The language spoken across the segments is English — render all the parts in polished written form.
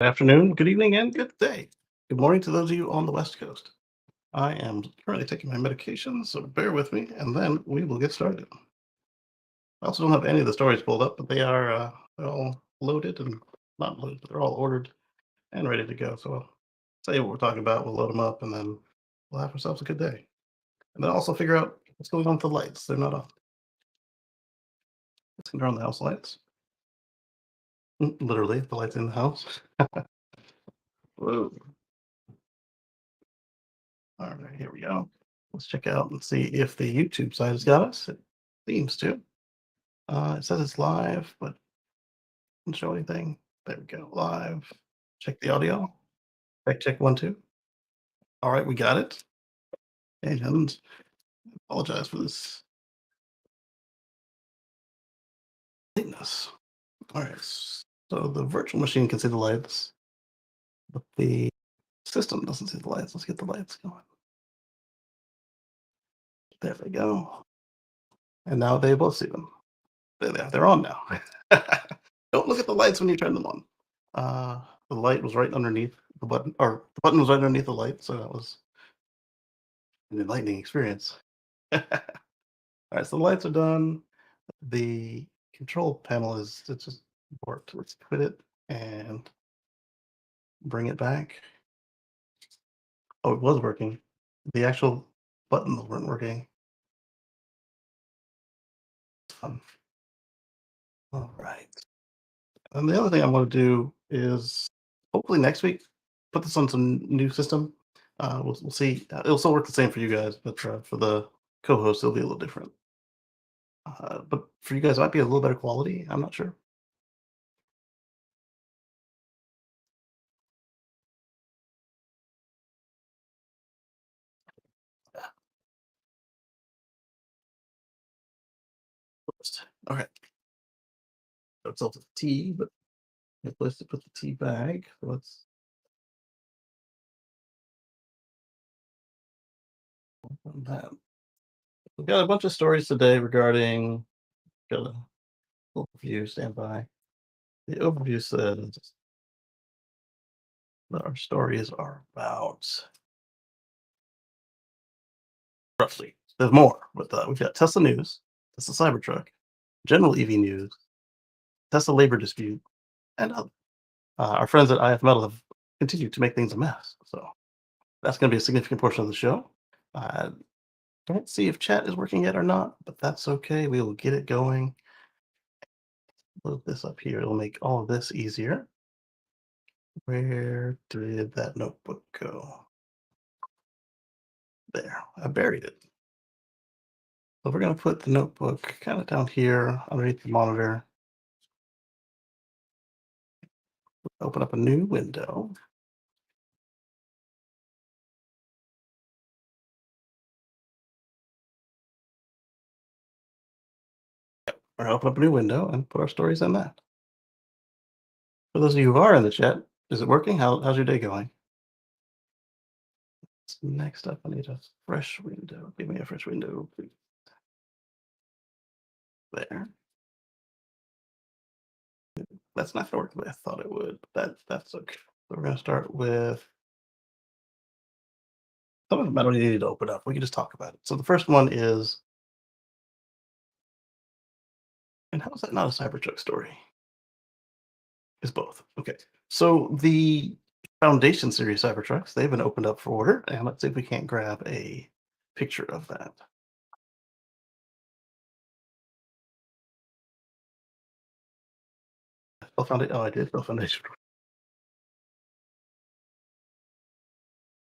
Good afternoon, good evening, and good day. Good morning to those of you on the West Coast. I am currently taking my medication, so bear with me, and then we will get started. I also don't have any of the stories pulled up, but they're all loaded and not loaded, but they're all ordered and ready to go. So I'll tell you what we're talking about. We'll load them up, and then we'll have ourselves a good day. And then also figure out what's going on with the lights. They're not on. Let's turn on the house lights. Literally, the lights in the house. Whoa. All right, here we go. Let's check out and see if the YouTube side has got us. It seems to. It says it's live, but doesn't show anything. There we go. Live. Check the audio. Check 1, 2. All right, we got it. And apologize for this lateness. All right. So the virtual machine can see the lights, but the system doesn't see the lights. Let's get the lights going. There we go. And now they both see them. There they are. They're on now. Don't look at the lights when you turn them on. The light was right underneath the button, or the button was right underneath the light, so that was an enlightening experience. All right, so the lights are done. The control panel is it's just worked. Let's quit it and bring it back. Oh, it was working. The actual buttons weren't working. Um, all right. And the other thing I want to do is hopefully next week put this on some new system. We'll see. It'll still work the same for you guys, but for the co-host, it'll be a little different. But for you guys, it might be a little better quality. I'm not sure. All right. So it's also tea, but no place to put the tea bag. So let's open that. We've got a bunch of stories today regarding got a overview. Stand by. The overview says that our stories are about roughly. There's more, but we've got Tesla news, Tesla Cybertruck, general EV news, Tesla labor dispute, and other. Our friends at IF Metal have continued to make things a mess, so that's going to be a significant portion of the show. I don't see if chat is working yet or not, but that's okay. We will get it going. Load this up here. It'll make all of this easier. Where did that notebook go? There, I buried it. So we're going to put the notebook kind of down here underneath the monitor. Open up a new window. We're going to open up a new window and put our stories in that. For those of you who are in the chat, is it working? How's your day going? Next up, I need a fresh window. Give me a fresh window, please. There. That's not gonna work the way I thought it would, but that's okay. So we're gonna start with some of them I don't need to open up. We can just talk about it. So the first one is, and how is that not a Cybertruck story? It's both. Okay. So the Foundation series Cybertrucks, they've been opened up for order, and let's see if we can't grab a picture of that. Oh, found it. Oh, I did. Oh, Foundation.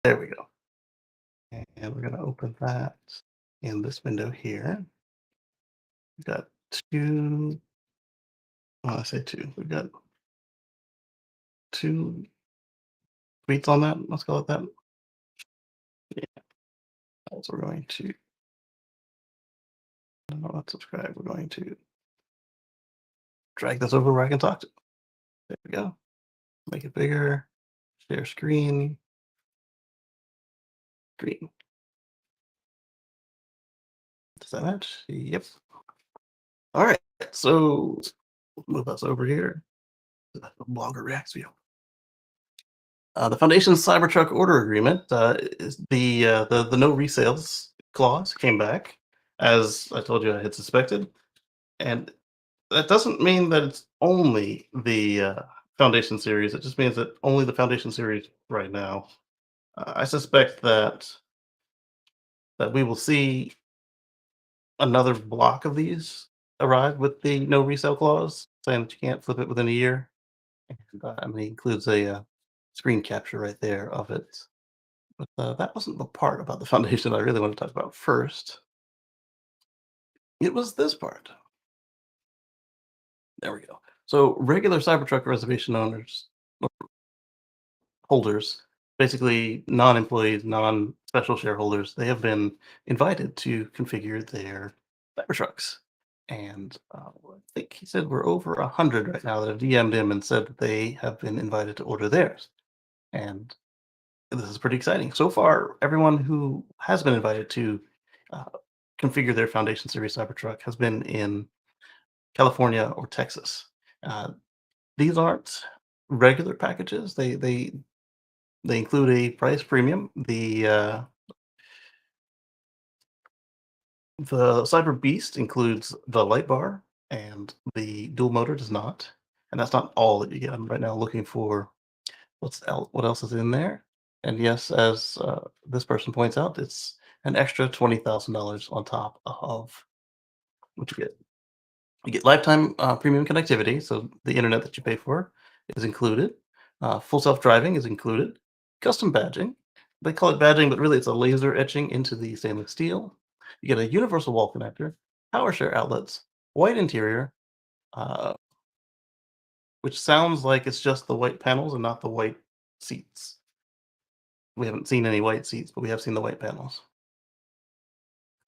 There we go. And we're gonna open that in this window here. We've got two. Well, I say two. We've got two tweets on that. Let's call it that. Yeah. So we're going to not subscribe. We're going to drag this over where I can talk to. There we go. Make it bigger. Share screen. Green. Does that match? Yep. All right. So move us over here. The blogger reacts view. The Foundation's Cybertruck order agreement is the no resales clause came back, as I told you I had suspected, and that doesn't mean that it's only the Foundation series. It just means that only the Foundation series right now. I suspect that we will see another block of these arrive with the no resale clause, saying that you can't flip it within a year. And, I mean, it includes a screen capture right there of it. But that wasn't the part about the Foundation I really want to talk about first. It was this part. There we go. So regular Cybertruck reservation owners holders, basically non-employees, non-special shareholders, they have been invited to configure their Cybertrucks. And I think he said we're over 100 right now that have DM'd him and said that they have been invited to order theirs. And this is pretty exciting. So far, everyone who has been invited to uh, configure their Foundation Series Cybertruck has been in California or Texas. Uh, these aren't regular packages. They include a price premium. The Cyber Beast includes the light bar, and the dual motor does not. And that's not all that you get. I'm right now looking for what else is in there. And yes, as this person points out, it's an extra $20,000 on top of what you get. You get lifetime premium connectivity, so the internet that you pay for is included. Full self driving is included. Custom badging. They call it badging, but really it's a laser etching into the stainless steel. You get a universal wall connector, power share outlets, white interior, uh, which sounds like it's just the white panels and not the white seats. We haven't seen any white seats, but we have seen the white panels.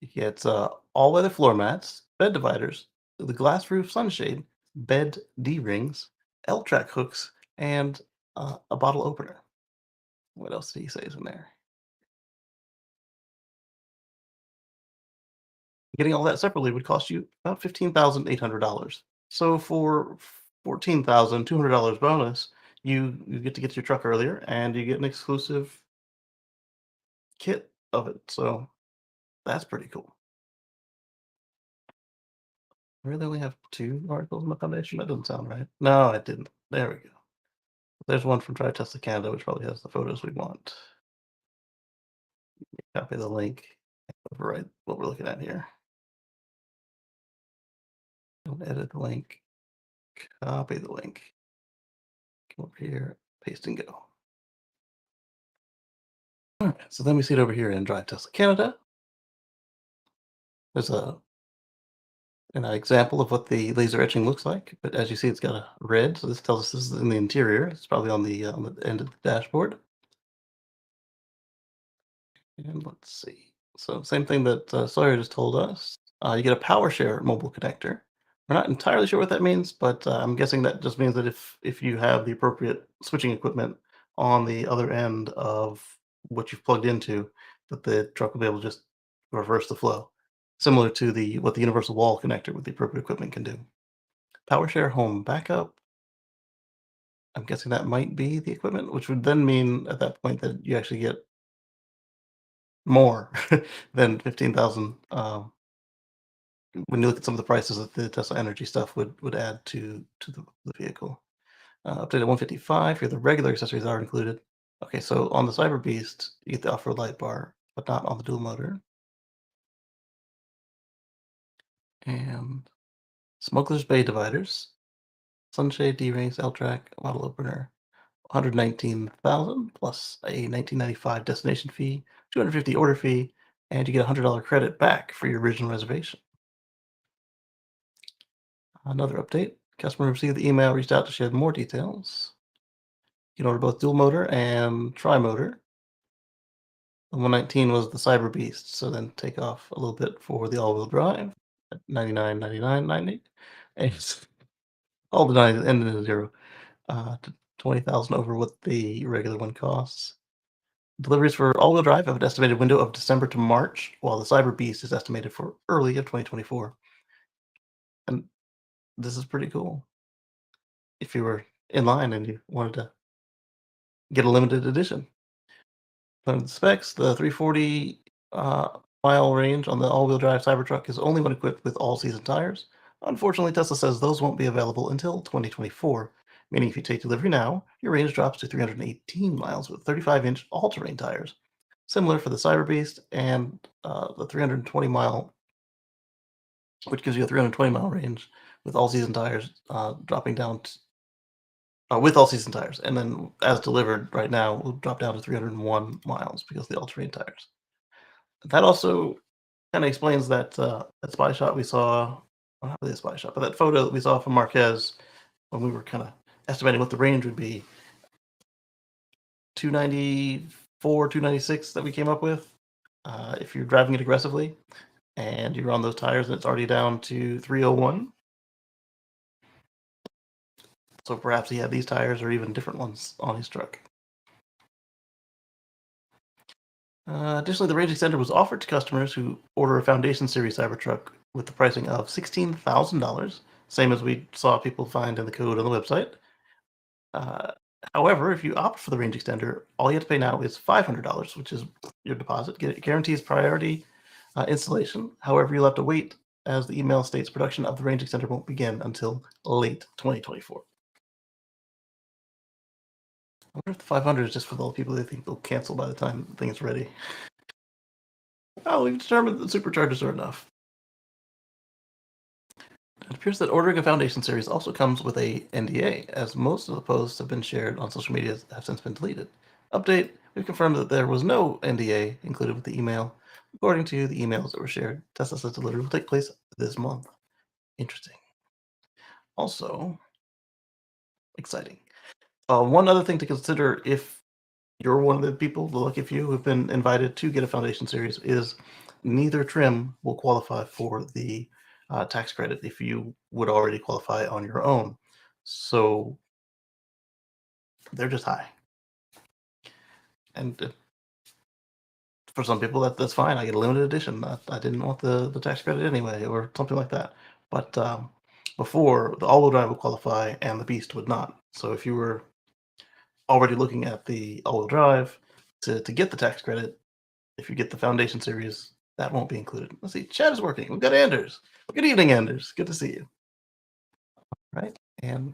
You get all weather floor mats, bed dividers, the glass roof sunshade, bed D rings, L track hooks, and a bottle opener. What else did he say is in there? Getting all that separately would cost you about $15,800. So for $14,200 bonus, you get to get your truck earlier, and you get an exclusive kit of it. So that's pretty cool. Really only have 2 articles on the Foundation? That doesn't sound right. No, I didn't. There we go. There's one from Try Tesla Canada, which probably has the photos we want. Copy the link. Overwrite what we're looking at here. Don't edit the link. Copy the link. Come over here, paste and go. All right, so then we see it over here in Drive Tesla Canada. There's an example of what the laser etching looks like, but as you see, it's got a red, so this tells us this is in the interior. It's probably on the end of the dashboard. And let's see. So same thing that Sawyer just told us. You get a power share mobile connector. We're not entirely sure what that means, but I'm guessing that just means that if you have the appropriate switching equipment on the other end of what you've plugged into, that the truck will be able to just reverse the flow, similar to the what the universal wall connector with the appropriate equipment can do. Power share home backup. I'm guessing that might be the equipment, which would then mean at that point that you actually get more than 15,000, when you look at some of the prices that the Tesla Energy stuff would add to the vehicle. Updated 155, here the regular accessories are included. Okay, so on the Cyber Beast, you get the off-road light bar, but not on the dual motor. And Smuggler's Bay dividers, sunshade, D-rings, L-track, model opener, 119,000 plus a 1995 destination fee, 250 order fee, and you get a $100 credit back for your original reservation. Another update. Customer received the email, reached out to share more details. You can order both dual motor and tri-motor. The 119 was the Cyber Beast, so then take off a little bit for the all-wheel drive at 99.99.90. And it's all the 9 ended in a 0, to 20,000 over what the regular one costs. Deliveries for all-wheel drive have an estimated window of December to March, while the Cyber Beast is estimated for early of 2024. And this is pretty cool. If you were in line and you wanted to get a limited edition. The specs, the 340 mile range on the all-wheel drive Cybertruck is only when equipped with all-season tires. Unfortunately, Tesla says those won't be available until 2024, meaning if you take delivery now, your range drops to 318 miles with 35-inch all-terrain tires, similar for the Cyberbeast and the 320-mile, which gives you a 320-mile range with all-season tires dropping down with all-season tires, and then as delivered right now, will drop down to 301 miles because of the all-terrain tires. That also kinda explains that spy shot we saw, well, not really a spy shot, but that photo that we saw from Marquez when we were kinda estimating what the range would be, 294, 296 that we came up with, if you're driving it aggressively and you're on those tires and it's already down to 301. So perhaps he had these tires or even different ones on his truck. Additionally, the range extender was offered to customers who order a Foundation Series Cybertruck with the pricing of $16,000, same as we saw people find in the code on the website. Uh, However, if you opt for the range extender, all you have to pay now is $500, which is your deposit. It guarantees priority installation. However, you'll have to wait, as the email states production of the range extender won't begin until late 2024. I wonder if the 500 is just for the people they think they'll cancel by the time the thing's ready. Oh, we've determined that superchargers are enough. It appears that ordering a Foundation series also comes with a NDA, as most of the posts have been shared on social media have since been deleted. Update, we've confirmed that there was no NDA included with the email. According to the emails that were shared, Tesla says delivery will take place this month. Interesting. Also, exciting. One other thing to consider if you're one of the people, the lucky few who've been invited to get a Foundation series, is neither trim will qualify for the tax credit if you would already qualify on your own. So they're just high. And for some people, that's fine. I get a limited edition. I didn't want the tax credit anyway, or something like that. But before, the all-wheel drive would qualify and the Beast would not. So if you were already looking at the all-wheel drive to get the tax credit, if you get the Foundation series, that won't be included. Let's see, chat is working. We've got Anders. Good evening, Anders. Good to see you. Right, and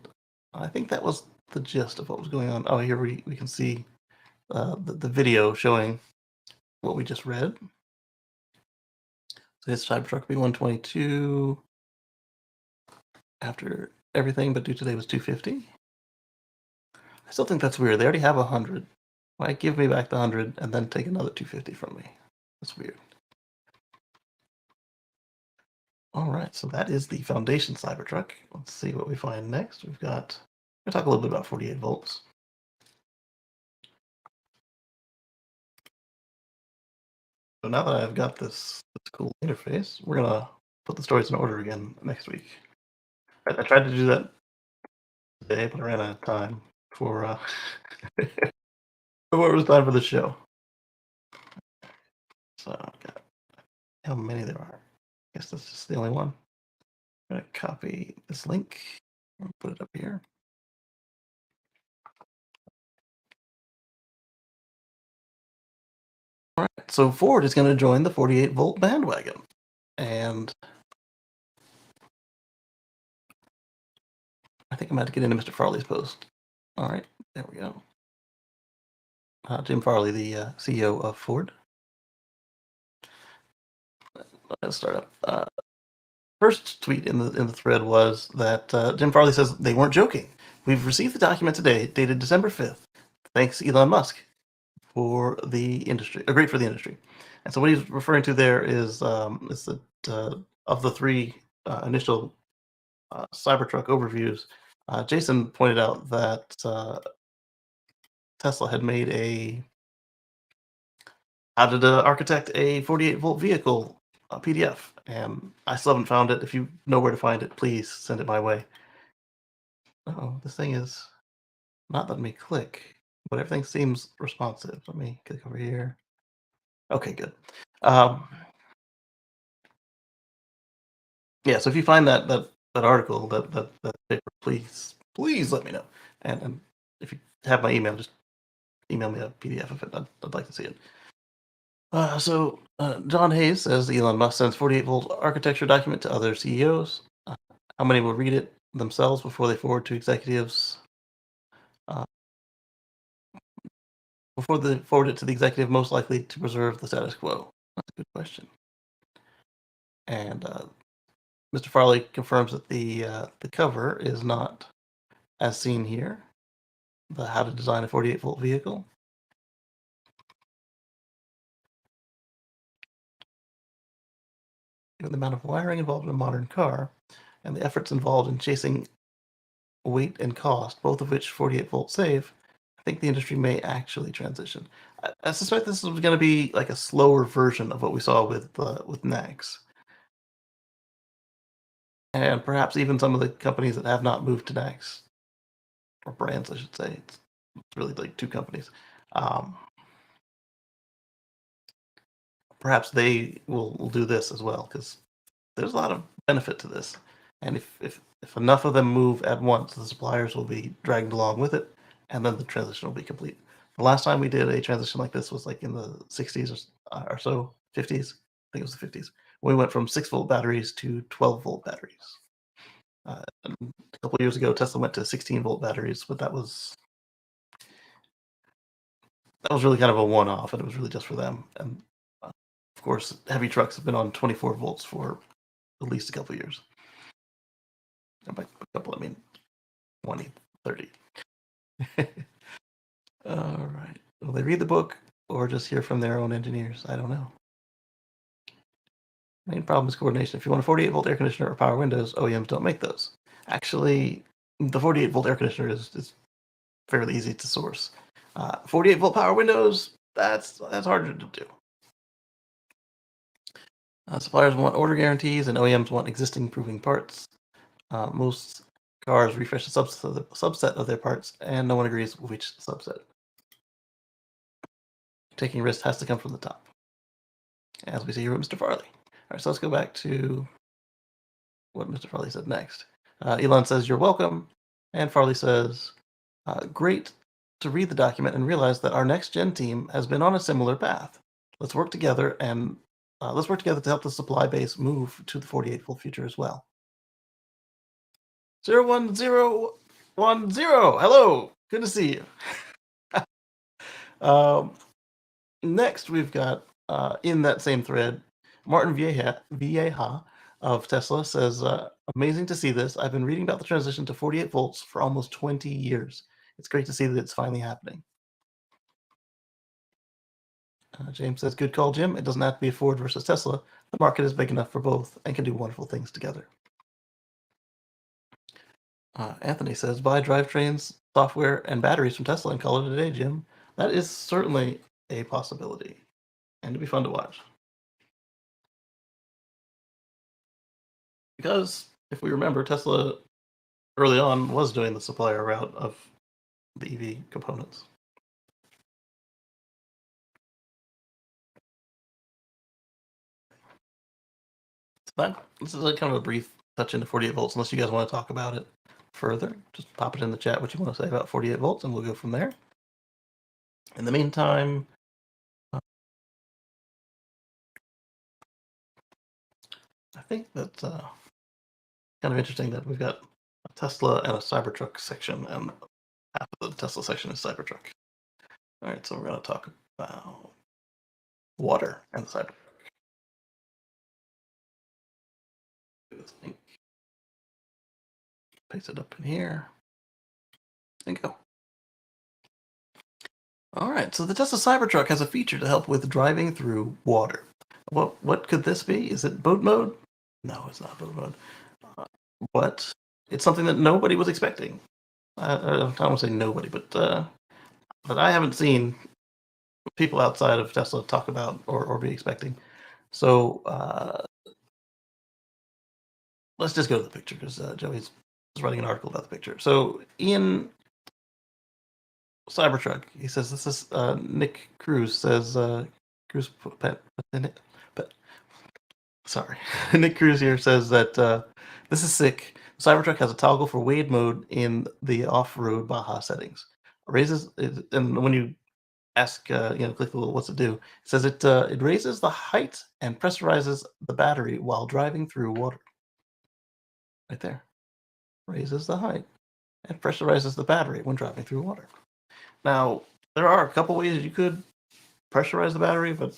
I think that was the gist of what was going on. Oh, here we can see the video showing what we just read. So it's Cybertruck B122 after everything but due today was 250. I still think that's weird. They already have 100. Why give me back the 100 and then take another 250 from me? That's weird. All right, so that is the Foundation Cybertruck. Let's see what we find next. We've got, we'll talk a little bit about 48 volts. So now that I've got this cool interface, we're gonna put the stories in order again next week. I tried to do that today, but I ran out of time for before it was time for the show. So I've got how many there are. I guess that's just the only one. I'm gonna copy this link and put it up here. All right, so Ford is going to join the 48 volt bandwagon, and I think I'm about to get into Mr. Farley's post. All right, there we go. Jim Farley, the CEO of Ford. Let's start up. First tweet in the thread was that Jim Farley says they weren't joking. We've received the document today, dated December 5th. Thanks, Elon Musk, for the industry. Great for the industry. And so what he's referring to there is that of the three initial Cybertruck overviews, Jason pointed out that Tesla had made how to architect a 48 volt vehicle PDF, and I still haven't found it. If you know where to find it, please send it my way. Oh, this thing is not letting me click, but everything seems responsive. Let me click over here. Okay, good. Yeah, so if you find that article, that paper, please let me know. And if you have my email, just email me a PDF of it. I'd like to see it. John Hayes says Elon Musk sends 48-volt architecture document to other CEOs. How many will read it themselves before they forward to executives? Uh, before they forward it to the executive most likely to preserve the status quo? That's a good question. And Mr. Farley confirms that the cover is not as seen here. The how to design a 48-volt vehicle. Given the amount of wiring involved in a modern car and the efforts involved in chasing weight and cost, both of which 48-volt save, I think the industry may actually transition. I suspect this is going to be like a slower version of what we saw with NACS. And perhaps even some of the companies that have not moved to NACS, or brands, I should say. It's really like two companies. Perhaps they will do this as well, because there's a lot of benefit to this. And if enough of them move at once, the suppliers will be dragged along with it, and then the transition will be complete. The last time we did a transition like this was like in the 60s or so, 50s. I think it was the 50s. We went from 6-volt batteries to 12-volt batteries. And a couple of years ago, Tesla went to 16-volt batteries, but that was really kind of a one-off, and it was really just for them. And of course, heavy trucks have been on 24 volts for at least a couple of years. And by a couple, I mean 20, 30. All right. Will they read the book or just hear from their own engineers? I don't know. Main problem is coordination. If you want a 48-volt air conditioner or power windows, OEMs don't make those. Actually, the 48-volt air conditioner is fairly easy to source. 48-volt power windows, that's harder to do. Suppliers want order guarantees, and OEMs want existing proving parts. Most cars refresh a subset of their parts, and no one agrees which subset. Taking risks has to come from the top, as we see here with Mr. Farley. All right, so let's go back to what Mr. Farley said next. Elon says, "You're welcome," and Farley says, "Great to read the document and realize that our next gen team has been on a similar path. Let's work together to help the supply base move to the 48-volt future as well." 01010. Hello, good to see you. Next, we've got in that same thread, Martin Vieja of Tesla says, "Amazing to see this. I've been reading about the transition to 48 volts for almost 20 years. It's great to see that it's finally happening." James says, "Good call, Jim. It doesn't have to be a Ford versus Tesla. The market is big enough for both and can do wonderful things together." Anthony says, "Buy drivetrains, software, and batteries from Tesla and call it a day, Jim." That is certainly a possibility, and it'd be fun to watch. Because if we remember, Tesla early on was doing the supplier route of the EV components. So this is kind of a brief touch into 48 volts, unless you guys want to talk about it further. Just pop it in the chat what you want to say about 48 volts, and we'll go from there. In the meantime, I think that's kind of interesting that we've got a Tesla and a Cybertruck section, and half of the Tesla section is Cybertruck. All right, so we're going to talk about water and the Cybertruck. Paste it up in here and go. All right, so the Tesla Cybertruck has a feature to help with driving through water. What could this be? Is it boat mode? No, it's not boat mode. But it's something that nobody was expecting. I don't want to say nobody, but I haven't seen people outside of Tesla talk about or be expecting. So let's just go to the picture, because Joey's writing an article about the picture. So in Cybertruck, he says, this is Nick Cruz says, sorry, Nick Cruz here says that this is sick. Cybertruck has a toggle for wade mode in the off-road Baja settings. And when you ask, click the little what's it do. It says it raises the height and pressurizes the battery while driving through water. Right there. Raises the height and pressurizes the battery when driving through water. Now, there are a couple ways you could pressurize the battery, but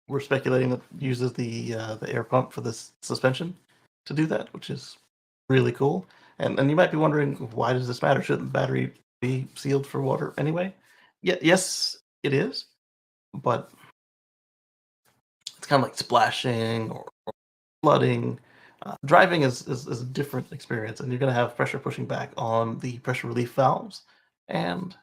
we're speculating that it uses the air pump for this suspension to do that, which is really cool. And you might be wondering, why does this matter? Shouldn't the battery be sealed for water anyway? Yeah, yes, it is, but it's kind of like splashing or flooding. Driving is a different experience, and you're going to have pressure pushing back on the pressure relief valves, and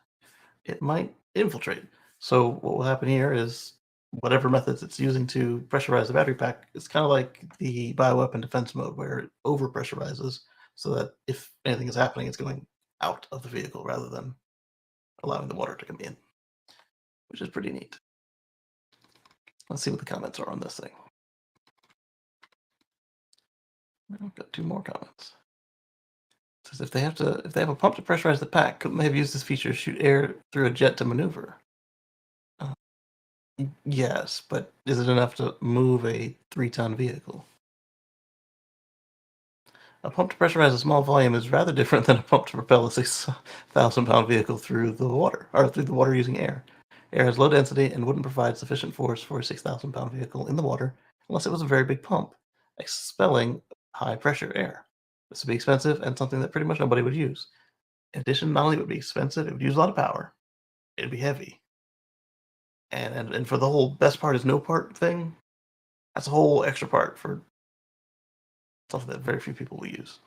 it might infiltrate. So what will happen here is whatever methods it's using to pressurize the battery pack, it's kind of like the bioweapon defense mode where it over pressurizes so that if anything is happening, it's going out of the vehicle rather than allowing the water to come in, which is pretty neat. Let's see what the comments are on this thing. I've got two more comments. It says if they have a pump to pressurize the pack, couldn't they have used this feature to shoot air through a jet to maneuver? Uh, yes, but is it enough to move a 3-ton vehicle? A pump to pressurize a small volume is rather different than a pump to propel a 6,000-pound vehicle through the water, or through the water using air. Air has low density and wouldn't provide sufficient force for a 6,000-pound vehicle in the water unless it was a very big pump, expelling high pressure air. This would be expensive and something that pretty much nobody would use. In addition, not only would it be expensive, it would use a lot of power. It'd be heavy. And for the whole best part is no part thing, that's a whole extra part for something that very few people will use.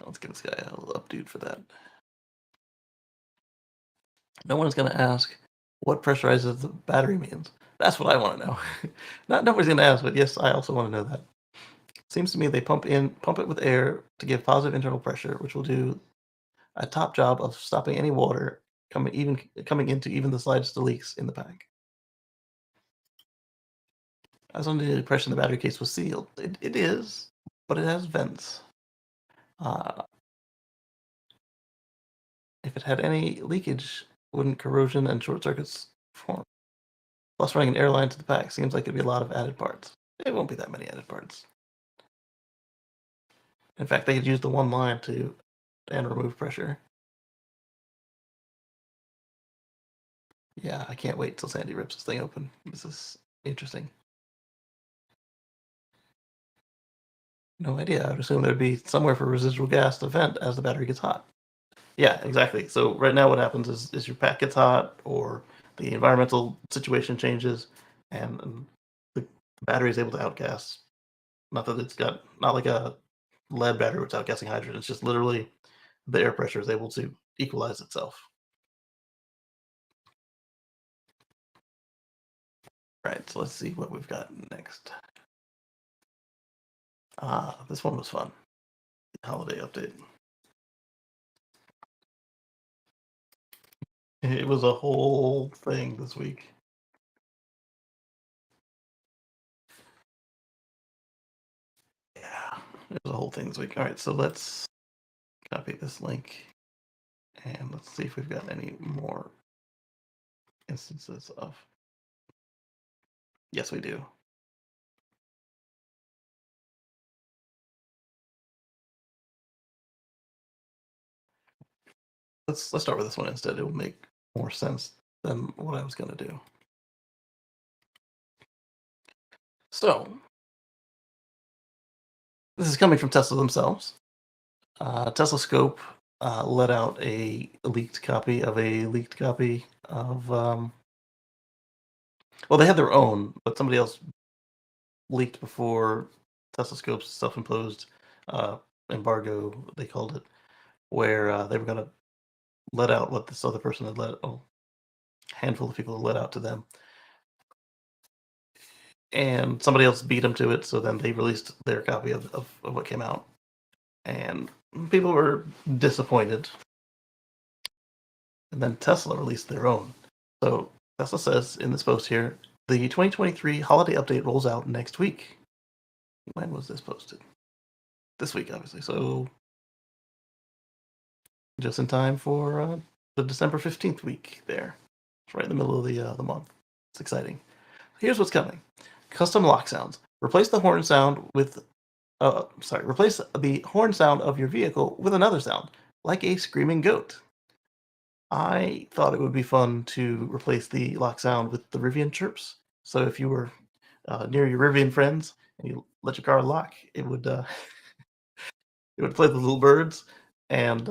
Let's give this guy a little updo for that. No one is going to ask what pressurizes the battery means. That's what I want to know. Nobody's going to ask, but yes, I also want to know that. Seems to me they pump it with air to give positive internal pressure, which will do a top job of stopping any water coming into even the slightest leaks in the pack. I was under the impression the battery case was sealed. It is, but it has vents. Uh, if it had any leakage, wouldn't corrosion and short circuits form? Plus, running an airline to the pack seems like it'd be a lot of added parts. It won't be that many added parts. In fact, they could use the one line to and remove pressure. Yeah, I can't wait till Sandy rips this thing open. This is interesting. No idea. I would assume there'd be somewhere for residual gas to vent as the battery gets hot. Yeah, exactly. So right now, what happens is your pack gets hot, or the environmental situation changes, and the battery is able to outgas. Not that it's got not like a lead battery where it's outgassing hydrogen. It's just literally the air pressure is able to equalize itself. Right. So let's see what we've got next. This one was fun. Holiday update. It was a whole thing this week. Yeah, it was a whole thing this week. All right, so let's copy this link and let's see if we've got any more instances of. Yes, we do. Let's start with this one instead. It will make more sense than what I was going to do. So this is coming from Tesla themselves. Tesla Scope let out a leaked copy of well, they had their own, but somebody else leaked before Tesla Scope's self-imposed uh, embargo, they called it, where they were going to let out what this other person had handful of people had let out to them. And somebody else beat them to it, so then they released their copy of what came out. And people were disappointed. And then Tesla released their own. So Tesla says in this post here, the 2023 holiday update rolls out next week. When was this posted? This week, obviously. So just in time for the December 15th week there. It's right in the middle of the month. It's exciting. Here's what's coming. Custom lock sounds. Replace the horn sound with replace the horn sound of your vehicle with another sound, like a screaming goat. I thought it would be fun to replace the lock sound with the Rivian chirps. So if you were near your Rivian friends and you let your car lock, it would play the little birds, and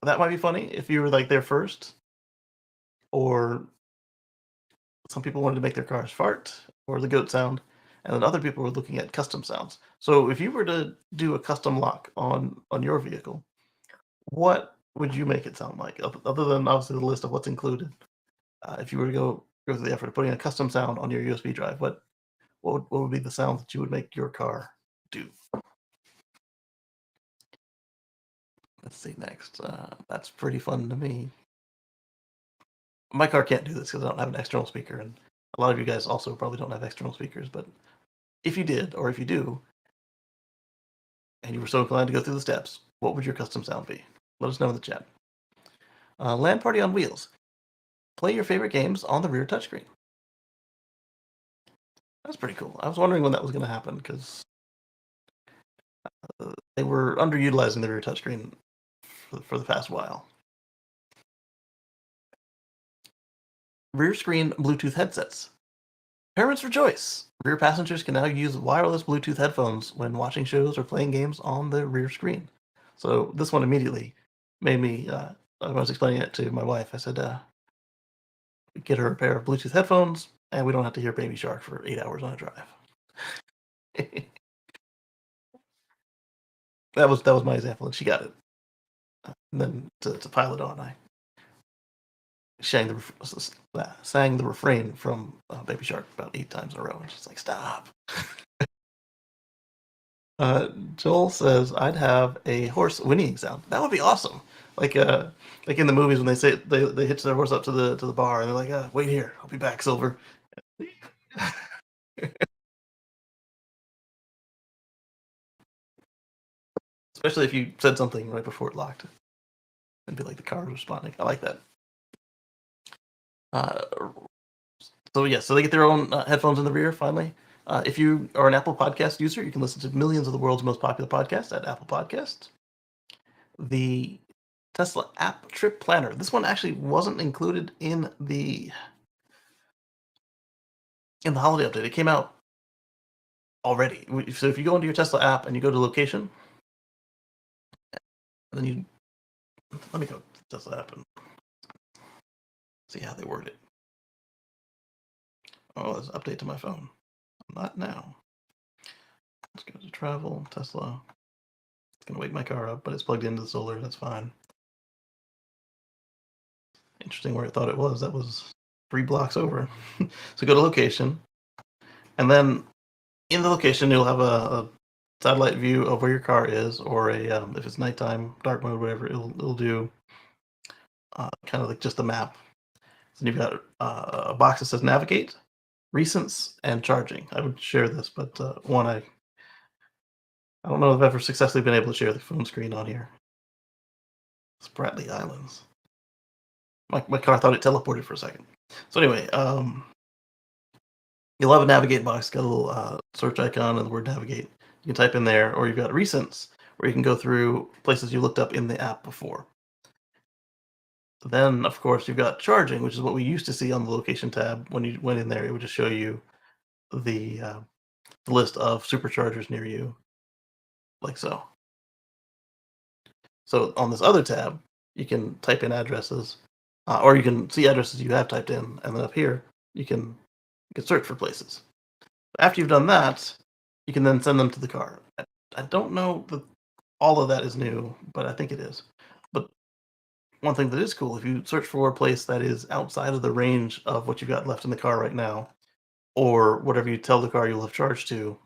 that might be funny if you were like there first, or some people wanted to make their cars fart or the goat sound, and then other people were looking at custom sounds. So if you were to do a custom lock on your vehicle, what would you make it sound like? Other than obviously the list of what's included, if you were to go through the effort of putting a custom sound on your USB drive, what would be the sound that you would make your car do? Let's see next. That's pretty fun to me. My car can't do this because I don't have an external speaker, and a lot of you guys also probably don't have external speakers. But if you did, or if you do, and you were so inclined to go through the steps, what would your custom sound be? Let us know in the chat. LAN party on wheels. Play your favorite games on the rear touchscreen. That's pretty cool. I was wondering when that was going to happen because they were underutilizing the rear touchscreen for the past while. Rear screen Bluetooth headsets. Parents rejoice! Rear passengers can now use wireless Bluetooth headphones when watching shows or playing games on the rear screen. So this one immediately made me, I was explaining it to my wife. I said, get her a pair of Bluetooth headphones, and we don't have to hear Baby Shark for 8 hours on a drive. that was my example, and she got it. And then to pile it on, I sang the refrain from Baby Shark about 8 times in a row, and she's like, "Stop." Joel says, "I'd have a horse whinnying sound. That would be awesome. Like like in the movies when they say they hitch their horse up to the bar and they're like, wait here, I'll be back, Silver." Especially if you said something right before it locked, and be like the car was responding. I like that. Uh, so yeah, so they get their own headphones in the rear. Finally, if you are an Apple Podcast user, you can listen to millions of the world's most popular podcasts at Apple Podcasts. The Tesla app trip planner. This one actually wasn't included in the holiday update. It came out already. So if you go into your Tesla app and you go to location, then you let me go to Tesla app and see how they word it. Oh, there's an update to my phone. Not now. Let's go to travel, Tesla. It's gonna wake my car up, but it's plugged into the solar. That's fine. Interesting where I thought it was. That was 3 blocks over. So go to location, and then in the location you'll have a satellite view of where your car is, or a if it's nighttime, dark mode, whatever, it'll do kind of like just a map. And you've got a box that says navigate, recents, and charging. I would share this, but I don't know if I've ever successfully been able to share the phone screen on here. Spratly Islands. My car thought it teleported for a second. So anyway, you'll have a navigate box, got a little search icon and the word navigate. You can type in there, or you've got recents, where you can go through places you looked up in the app before. Then, of course, you've got charging, which is what we used to see on the location tab. When you went in there, it would just show you the list of superchargers near you, like so. So on this other tab, you can type in addresses, or you can see addresses you have typed in, and then up here you can search for places. After you've done that, you can then send them to the car. I don't know that all of that is new, but I think it is. But one thing that is cool, if you search for a place that is outside of the range of what you've got left in the car right now, or whatever you tell the car you'll have charged to,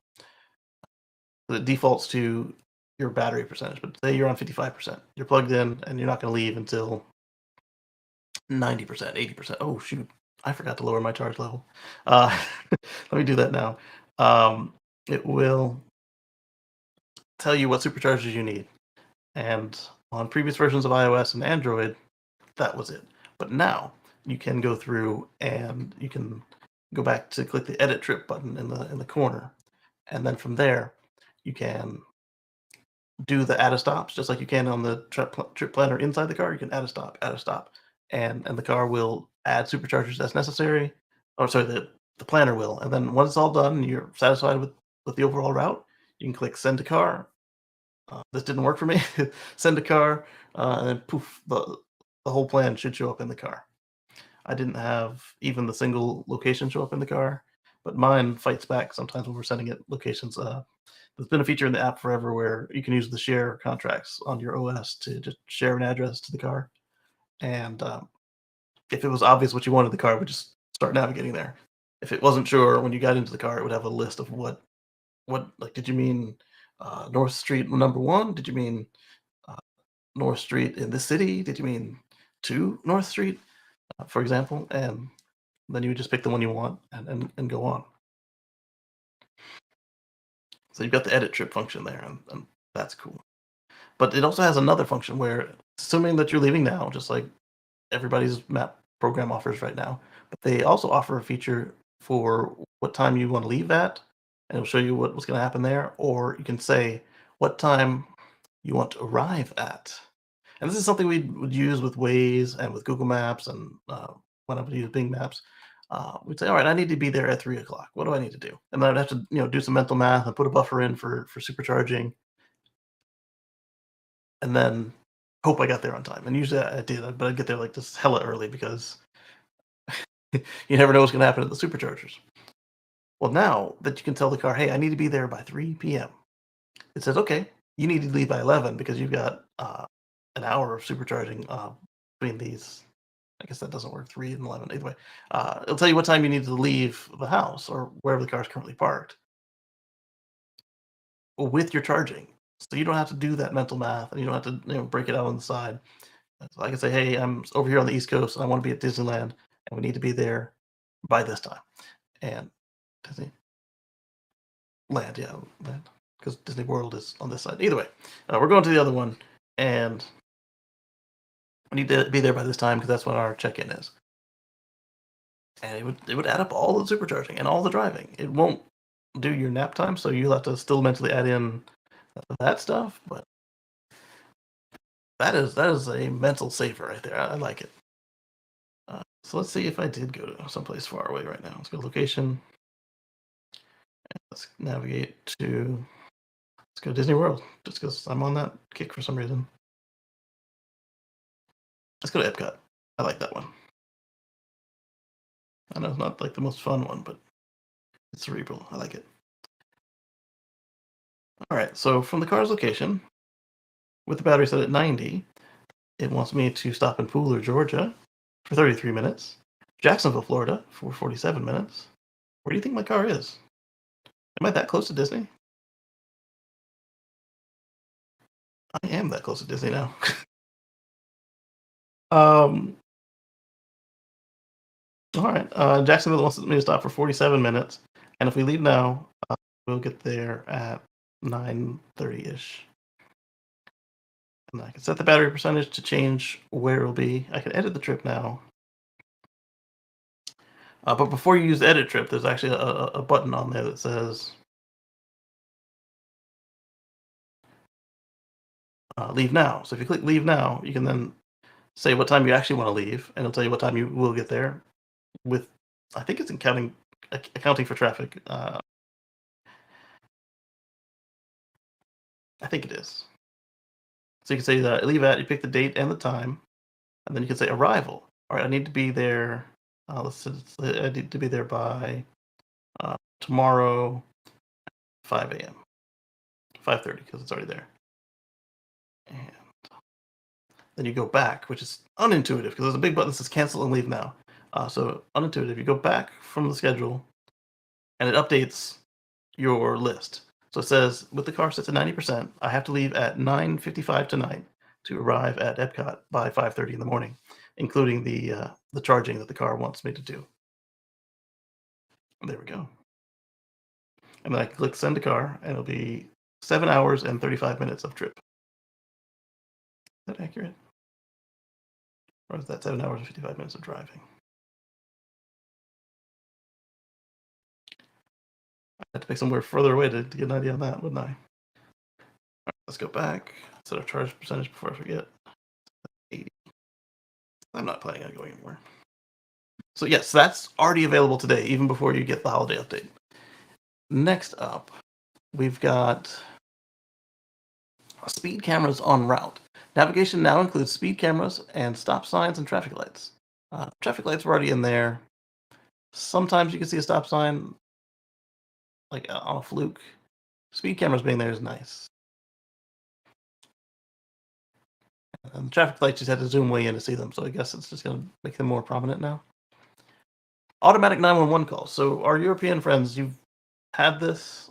it defaults to your battery percentage. But say you're on 55%, you're plugged in, and you're not going to leave until 90%, 80%. Oh shoot, I forgot to lower my charge level. Let me do that now. It will tell you what superchargers you need. And on previous versions of iOS and Android, that was it. But now you can go through and you can go back to click the edit trip button in the corner, and then from there you can do the add a stops just like you can on the trip planner inside the car. You can add a stop, and the car will add superchargers as necessary. Or sorry, the planner will. And then once it's all done, and you're satisfied with the overall route. You can click send to car. This didn't work for me. Send a car, and then poof, the whole plan should show up in the car. I didn't have even the single location show up in the car, but mine fights back sometimes when we're sending it locations. There's been a feature in the app forever where you can use the share contracts on your OS to just share an address to the car, and if it was obvious what you wanted, the car would just start navigating there. If it wasn't sure when you got into the car, it would have a list of what like did you mean North Street number one? Did you mean uh, North Street in this city? Did you mean two North Street, for example? And then you would just pick the one you want and go on. So you've got the edit trip function there, and that's cool. But it also has another function where, assuming that you're leaving now, just like everybody's map program offers right now, but they also offer a feature for what time you want to leave at, and it'll show you what's going to happen there. Or you can say what time you want to arrive at. And this is something we would use with Waze and with Google Maps and when I would use Bing Maps. We'd say, all right, I need to be there at 3 o'clock. What do I need to do? And then I'd have to, do some mental math and put a buffer in for supercharging, and then hope I got there on time. And usually I did, but I'd get there like just hella early because you never know what's going to happen at the superchargers. Well, now that you can tell the car, hey, I need to be there by 3 p.m., it says, okay, you need to leave by 11 because you've got an hour of supercharging between these. I guess that doesn't work, 3 and 11. Either way, it'll tell you what time you need to leave the house or wherever the car is currently parked with your charging. So you don't have to do that mental math and you don't have to break it out on the side. So I can say, hey, I'm over here on the East Coast and I want to be at Disneyland and we need to be there by this time. And Disneyland, yeah, land, because Disney World is on this side. Either way, we're going to the other one and we need to be there by this time because that's when our check-in is. And it would add up all the supercharging and all the driving. It won't do your nap time, so you'll have to still mentally add in that stuff. But that is a mental saver right there. I like it. So let's see if I did go to someplace far away right now. Let's go to location. Let's navigate to. Let's go to Disney World, just because I'm on that kick for some reason. Let's go to Epcot. I like that one. I know it's not like the most fun one, but it's cerebral. I like it. All right, so from the car's location, with the battery set at 90, it wants me to stop in Pooler, Georgia for 33 minutes, Jacksonville, Florida for 47 minutes. Where do you think my car is? Am I that close to Disney? I am that close to Disney now. um, all right, Jacksonville wants me to stop for 47 minutes, and if we leave now, we'll get there at 9:30ish. And I can set the battery percentage to change where it'll be. I can edit the trip now. But before you use the edit trip, there's actually a button on there that says leave now. So if you click leave now, you can then say what time you actually want to leave, and it'll tell you what time you will get there. With, I think it's accounting for traffic. I think it is. So you can say leave at, you pick the date and the time, and then you can say arrival. All right, I need to be there. I need to be there by tomorrow, 5 a.m. 5:30 because it's already there. And then you go back, which is unintuitive because there's a big button that says cancel and leave now. So unintuitive. You go back from the schedule, and it updates your list. So it says with the car set to 90%, I have to leave at 9:55 tonight to arrive at Epcot by 5:30 in the morning, including the charging that the car wants me to do. And there we go. And then I can click send to car, and it'll be 7 hours and 35 minutes of trip. Is that accurate? Or is that 7 hours and 55 minutes of driving? I had to pick somewhere further away to get an idea on that, wouldn't I? All right, let's go back. Set our charge percentage before I forget. 80. I'm not planning on going anywhere. So yes, that's already available today, even before you get the holiday update. Next up, we've got speed cameras on route. Navigation now includes speed cameras and stop signs and traffic lights. Traffic lights were already in there. Sometimes you can see a stop sign, like on a fluke. Speed cameras being there is nice. And the traffic lights just had to zoom way in to see them, so I guess it's just going to make them more prominent now. Automatic 911 calls. So our European friends, you've had this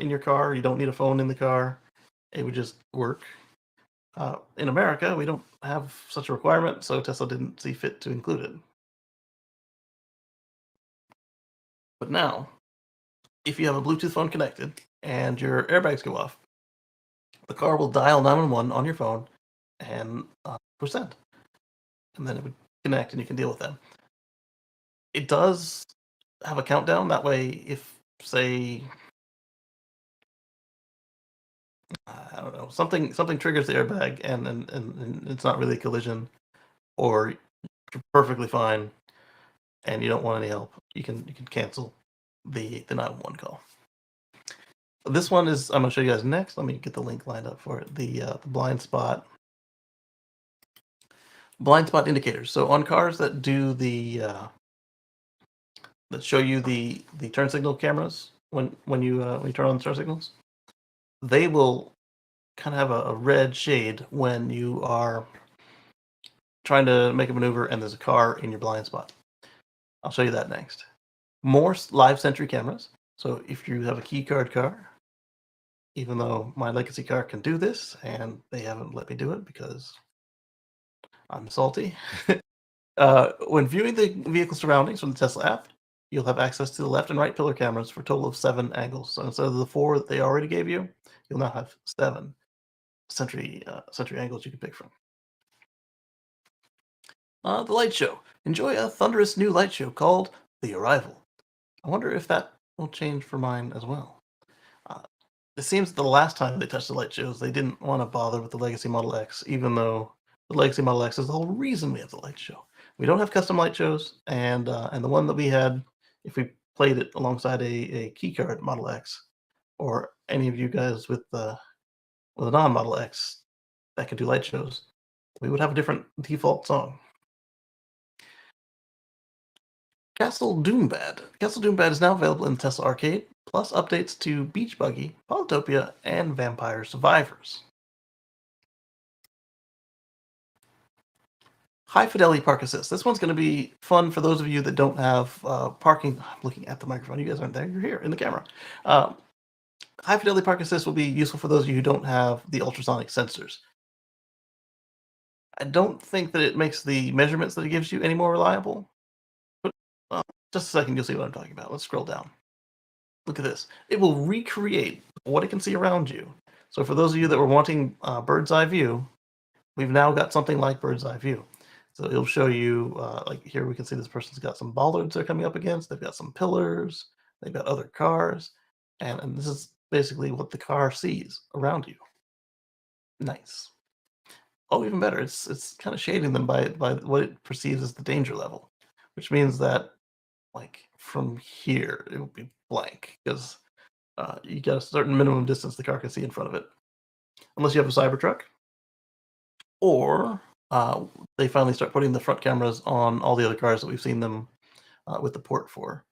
in your car. You don't need a phone in the car. It would just work. In America, we don't have such a requirement, so Tesla didn't see fit to include it. But now, if you have a Bluetooth phone connected and your airbags go off, the car will dial 911 on your phone and push send. And then it would connect and you can deal with them. It does have a countdown. That way, if, say, I don't know, something triggers the airbag and it's not really a collision, or you're perfectly fine and you don't want any help, you can cancel the 911 call. This one is I'm going to show you guys next. Let me get the link lined up for it. The blind spot indicators. So on cars that do the that show you the turn signal cameras when you turn on the turn signals, they will kind of have a red shade when you are trying to make a maneuver and there's a car in your blind spot. I'll show you that next. More live sentry cameras. So if you have a key card car, even though my legacy car can do this and they haven't let me do it because I'm salty. When viewing the vehicle surroundings from the Tesla app, you'll have access to the left and right pillar cameras for a total of 7 angles. So instead of the 4 that they already gave you, you'll now have 7 sentry angles you can pick from. The light show. Enjoy a thunderous new light show called The Arrival. I wonder if that will change for mine as well. It seems that the last time they touched the light shows, they didn't want to bother with the Legacy Model X, even though the Legacy Model X is the whole reason we have the light show. We don't have custom light shows, and the one that we had, if we played it alongside a keycard Model X, or any of you guys with a non-Model X that could do light shows, we would have a different default song. Castle Doombad. Castle Doombad is now available in Tesla Arcade, plus updates to Beach Buggy, Polytopia, and Vampire Survivors. High Fidelity Park Assist. This one's going to be fun for those of you that don't have parking. I'm looking at the microphone. You guys aren't there. You're here in the camera. High Fidelity Park Assist will be useful for those of you who don't have the ultrasonic sensors. I don't think that it makes the measurements that it gives you any more reliable. But just a second, you'll see what I'm talking about. Let's scroll down. Look at this. It will recreate what it can see around you. So for those of you that were wanting bird's eye view, we've now got something like bird's eye view. So it'll show you, like here we can see this person's got some bollards they're coming up against. They've got some pillars. They've got other cars. And this is basically what the car sees around you. Nice. Oh, even better. It's kind of shading them by what it perceives as the danger level, which means that like from here it will be blank because you got a certain minimum distance the car can see in front of it, unless you have a Cybertruck, or they finally start putting the front cameras on all the other cars that we've seen them with the port for.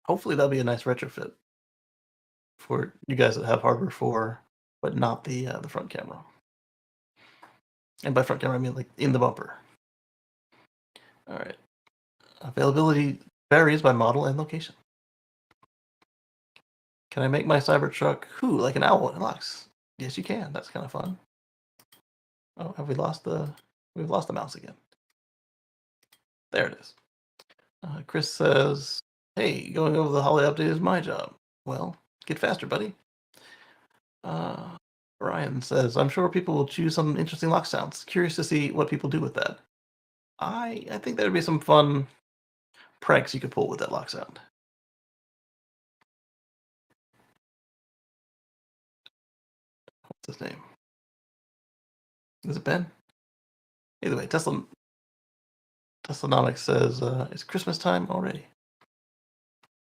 Hopefully that'll be a nice retrofit for you guys that have hardware for, but not the front camera. And by front camera, I mean like in the bumper. All right. Availability varies by model and location. Can I make my Cybertruck like an owl when it locks? Yes, you can. That's kind of fun. Oh, have we lost we've lost the mouse again. There it is. Chris says, hey, going over the holiday update is my job. Well, get faster, buddy. Ryan says, I'm sure people will choose some interesting lock sounds. Curious to see what people do with that. I think there'd be some fun pranks you could pull with that lock sound. What's his name? Is it Ben? Either way, Teslanomics says it's Christmas time already.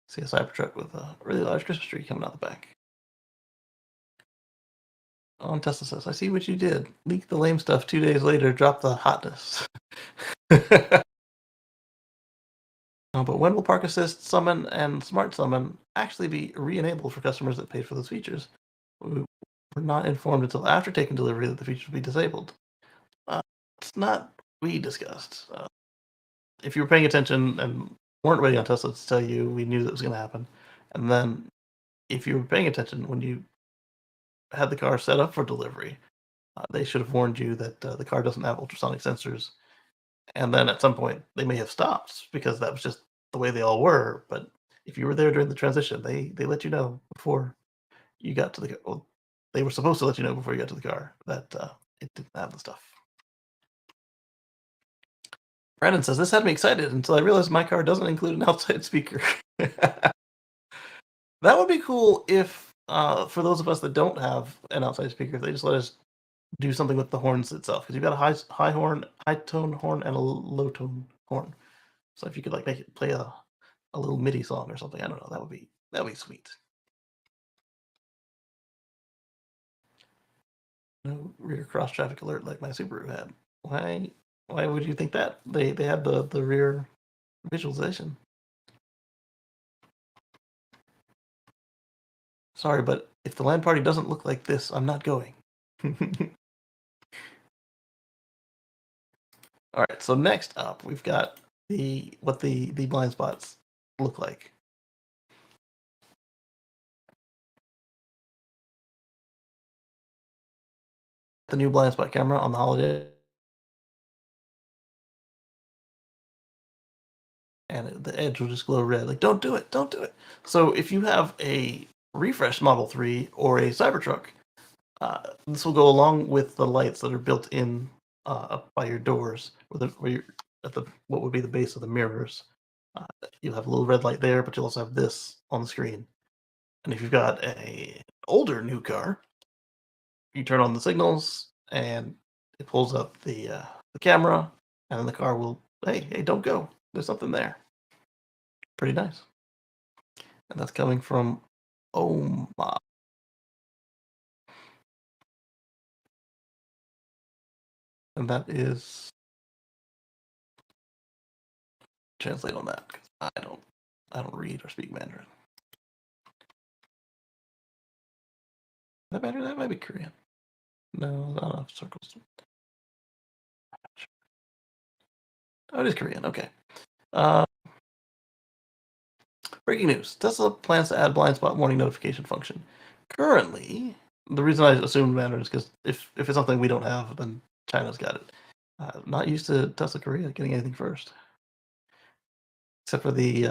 See a Cybertruck with a really large Christmas tree coming out the back. On Tesla says, I see what you did. Leak the lame stuff 2 days later, drop the hotness. But when will Park Assist, Summon, and Smart Summon actually be re-enabled for customers that paid for those features? We were not informed until after taking delivery that the features would be disabled. It's not we discussed. If you were paying attention and weren't waiting on Tesla to tell you, we knew that was going to happen. And then if you were paying attention when you had the car set up for delivery, they should have warned you that the car doesn't have ultrasonic sensors. And then at some point, they may have stopped because that was just the way they all were. But if you were there during the transition, they let you know before you got to the car. Well, they were supposed to let you know before you got to the car that it didn't have the stuff. Brandon says, this had me excited until I realized my car doesn't include an outside speaker. That would be cool if, for those of us that don't have an outside speaker, they just let us do something with the horns itself. Because you've got a high horn, high tone horn, and a low tone horn. So if you could like make it play a little MIDI song or something, I don't know, that would be sweet. No rear cross traffic alert like my Subaru had. Why would you think that? They had the rear visualization. Sorry, but if the LAN party doesn't look like this, I'm not going. All right, so next up, we've got what the blind spots look like. The new blind spot camera on the holiday, and the edge will just glow red. Like, don't do it, don't do it. So if you have a refreshed Model 3 or a Cybertruck, this will go along with the lights that are built in up by your doors, where you're at the what would be the base of the mirrors. You'll have a little red light there, but you'll also have this on the screen. And if you've got a older new car, you turn on the signals, and it pulls up the camera, and then the car will, hey, don't go. There's something there. Pretty nice. And that's coming from Oma. And that is translate on that because I don't read or speak Mandarin. That Mandarin? That might be Korean. No, not enough circles. Oh, it is Korean. Okay. Breaking news: Tesla plans to add blind spot warning notification function. Currently, the reason I assumed Mandarin is because if it's something we don't have, then China's got it. Not used to Tesla Korea getting anything first, except for the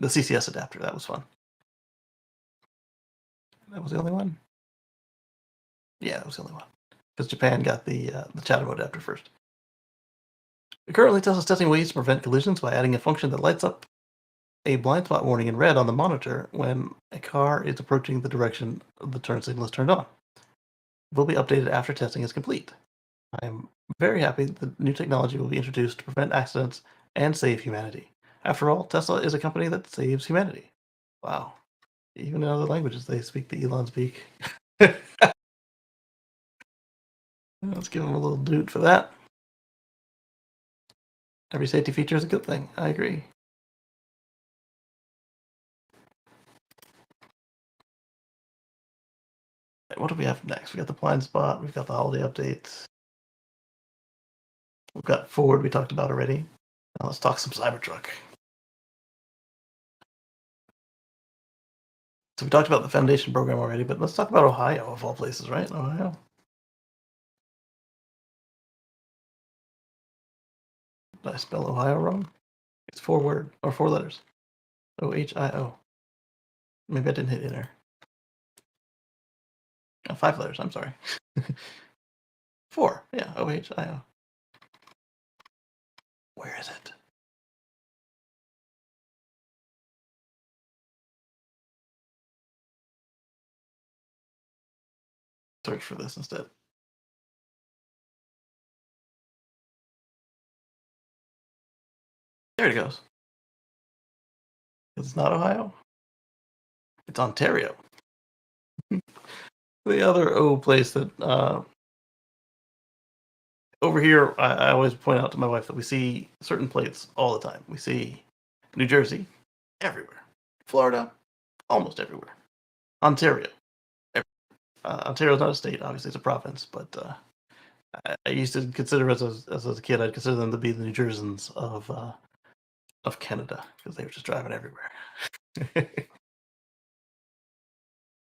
CCS adapter. That was fun. That was the only one. Yeah, that was the only one because Japan got the chatter mode adapter first. Currently, Tesla's testing ways to prevent collisions by adding a function that lights up a blind spot warning in red on the monitor when a car is approaching the direction the turn signal is turned on. It will be updated after testing is complete. I am very happy that the new technology will be introduced to prevent accidents and save humanity. After all, Tesla is a company that saves humanity. Wow. Even in other languages, they speak the Elon speak. Let's give them a little doot for that. Every safety feature is a good thing. I agree. What do we have next? We got the blind spot. We've got the holiday updates. We've got Ford we talked about already. Now let's talk some Cybertruck. So we talked about the foundation program already, but let's talk about Ohio of all places, right? Ohio. Did I spell Ohio wrong? It's 4 letters. OHIO. Maybe I didn't hit enter. 5 letters. I'm sorry. 4. Yeah. OHIO. Where is it? Search for this instead. There it goes. It's not Ohio. It's Ontario. The other place that over here, I always point out to my wife that we see certain plates all the time. We see New Jersey everywhere, Florida almost everywhere, Ontario. Ontario is not a state, obviously it's a province, but I used to consider as a kid, I'd consider them to be the New Jerseyans of Canada because they were just driving everywhere.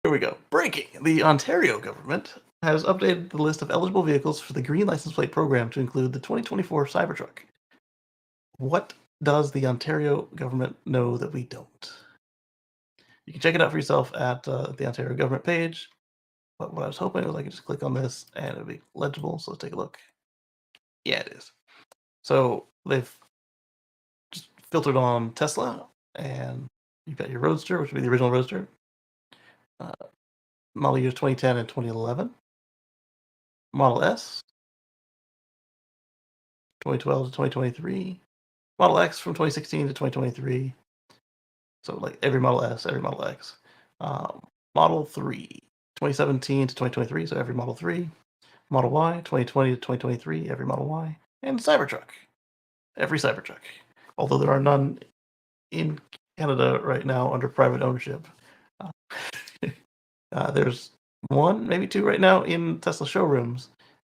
Here we go. Breaking. The Ontario government has updated the list of eligible vehicles for the Green License Plate program to include the 2024 Cybertruck. What does the Ontario government know that we don't? You can check it out for yourself at the Ontario government page. But what I was hoping was I could just click on this and it would be legible. So let's take a look. Yeah, it is. So they've just filtered on Tesla, and you've got your Roadster, which would be the original Roadster, uh, model years 2010 and 2011, Model S, 2012 to 2023, Model X from 2016 to 2023. So like every Model S, every Model X, Model 3, 2017 to 2023. So every Model 3, Model Y, 2020 to 2023, every Model Y, and Cybertruck, every Cybertruck. Although there are none in Canada right now under private ownership. There's one, maybe two right now in Tesla showrooms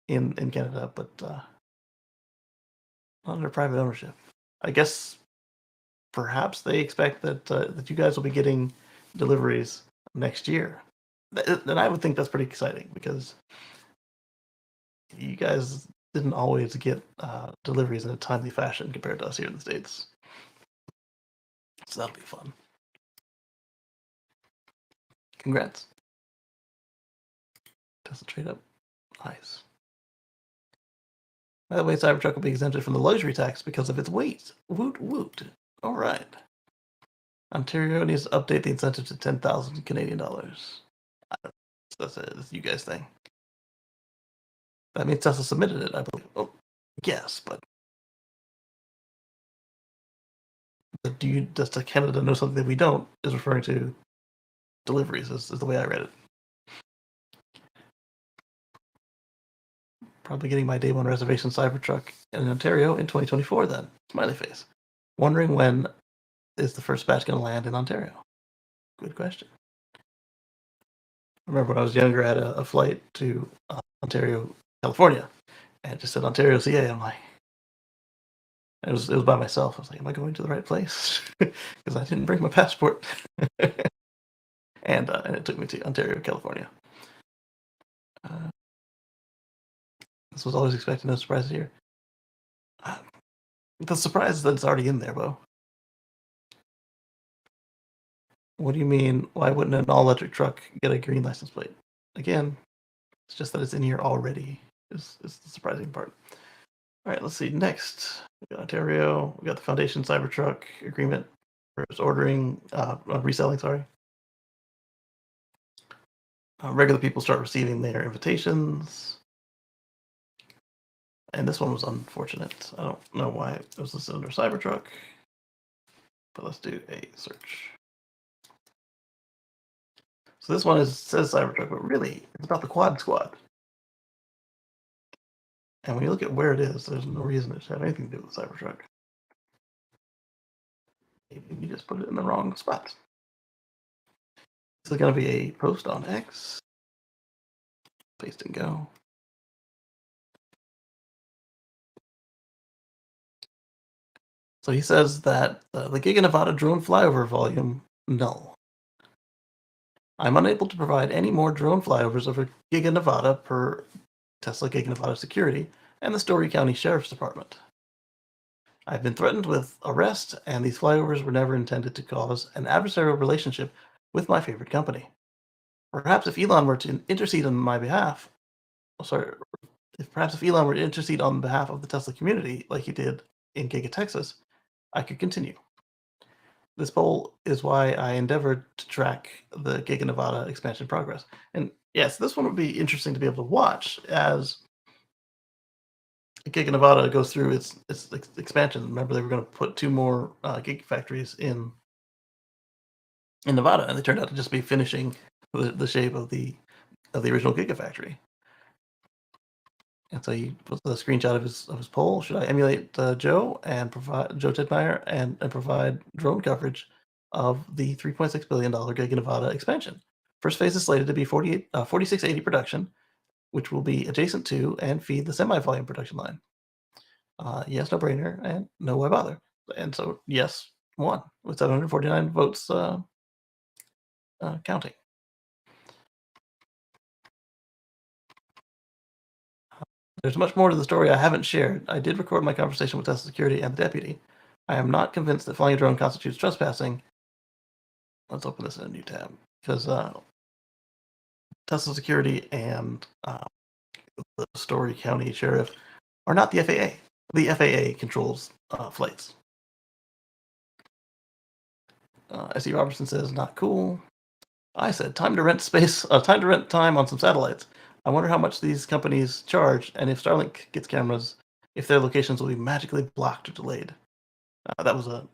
in Canada, but not under private ownership. I guess perhaps they expect that you guys will be getting deliveries next year. And I would think that's pretty exciting because you guys didn't always get deliveries in a timely fashion compared to us here in the States. So that'll be fun. Congrats. Tesla trade up. Nice. By the way, Cybertruck will be exempted from the luxury tax because of its weight. Woot woot. All right. Ontario needs to update the incentive to 10,000 Canadian dollars. That's a you guys thing. That means Tesla submitted it, I believe. Oh, yes, but does Canada know something that we don't? Is referring to deliveries, is the way I read it. Probably getting my day one reservation Cybertruck in Ontario in 2024 then. Smiley face. Wondering when is the first batch going to land in Ontario? Good question. I remember when I was younger, I had a flight to Ontario, California, and it just said Ontario, CA. I'm like, it was by myself. I was like, am I going to the right place? Because I didn't bring my passport. And it took me to Ontario, California. This was always expecting no surprises here. The surprise is that it's already in there, Bo. What do you mean? Why wouldn't an all-electric truck get a green license plate? Again, it's just that it's in here already. Is the surprising part. All right, let's see. Next, we got Ontario. We got the Foundation Cybertruck agreement for ordering, reselling. Sorry. Regular people start receiving their invitations. And this one was unfortunate. I don't know why it was listed under Cybertruck, but let's do a search. So this one says Cybertruck, but really it's about the Quad Squad. And when you look at where it is, there's no reason it should have anything to do with Cybertruck. Maybe you just put it in the wrong spot. This is going to be a post on X. Paste and go. So he says that the Giga Nevada drone flyover volume, null. I'm unable to provide any more drone flyovers over Giga Nevada per Tesla Giga Nevada Security and the Story County Sheriff's Department. I've been threatened with arrest, and these flyovers were never intended to cause an adversarial relationship with my favorite company. Perhaps if Elon were to intercede on my behalf, if Elon were to intercede on behalf of the Tesla community, like he did in Giga, Texas, I could continue. This poll is why I endeavored to track the Giga Nevada expansion progress. And yes, this one would be interesting to be able to watch as Giga Nevada goes through its expansion. Remember, they were going to put two more gigafactories in Nevada, and they turned out to just be finishing the shape of the original gigafactory. And so he puts a screenshot of his poll. Should I emulate Joe and provide Joe Tidmeyer and provide drone coverage of the $3.6 billion Giga Nevada expansion? First phase is slated to be 4680 production, which will be adjacent to and feed the semi-volume production line. Yes, no brainer, and no why bother. And so yes, won with 749 votes counting. There's much more to the story I haven't shared. I did record my conversation with Tesla Security and the deputy. I am not convinced that flying a drone constitutes trespassing. Let's open this in a new tab because Tesla Security and the Story County Sheriff are not the FAA. The FAA controls flights. S.E. Robertson says, not cool. I said, time to rent space, time to rent time on some satellites. I wonder how much these companies charge, and if Starlink gets cameras, if their locations will be magically blocked or delayed. That was a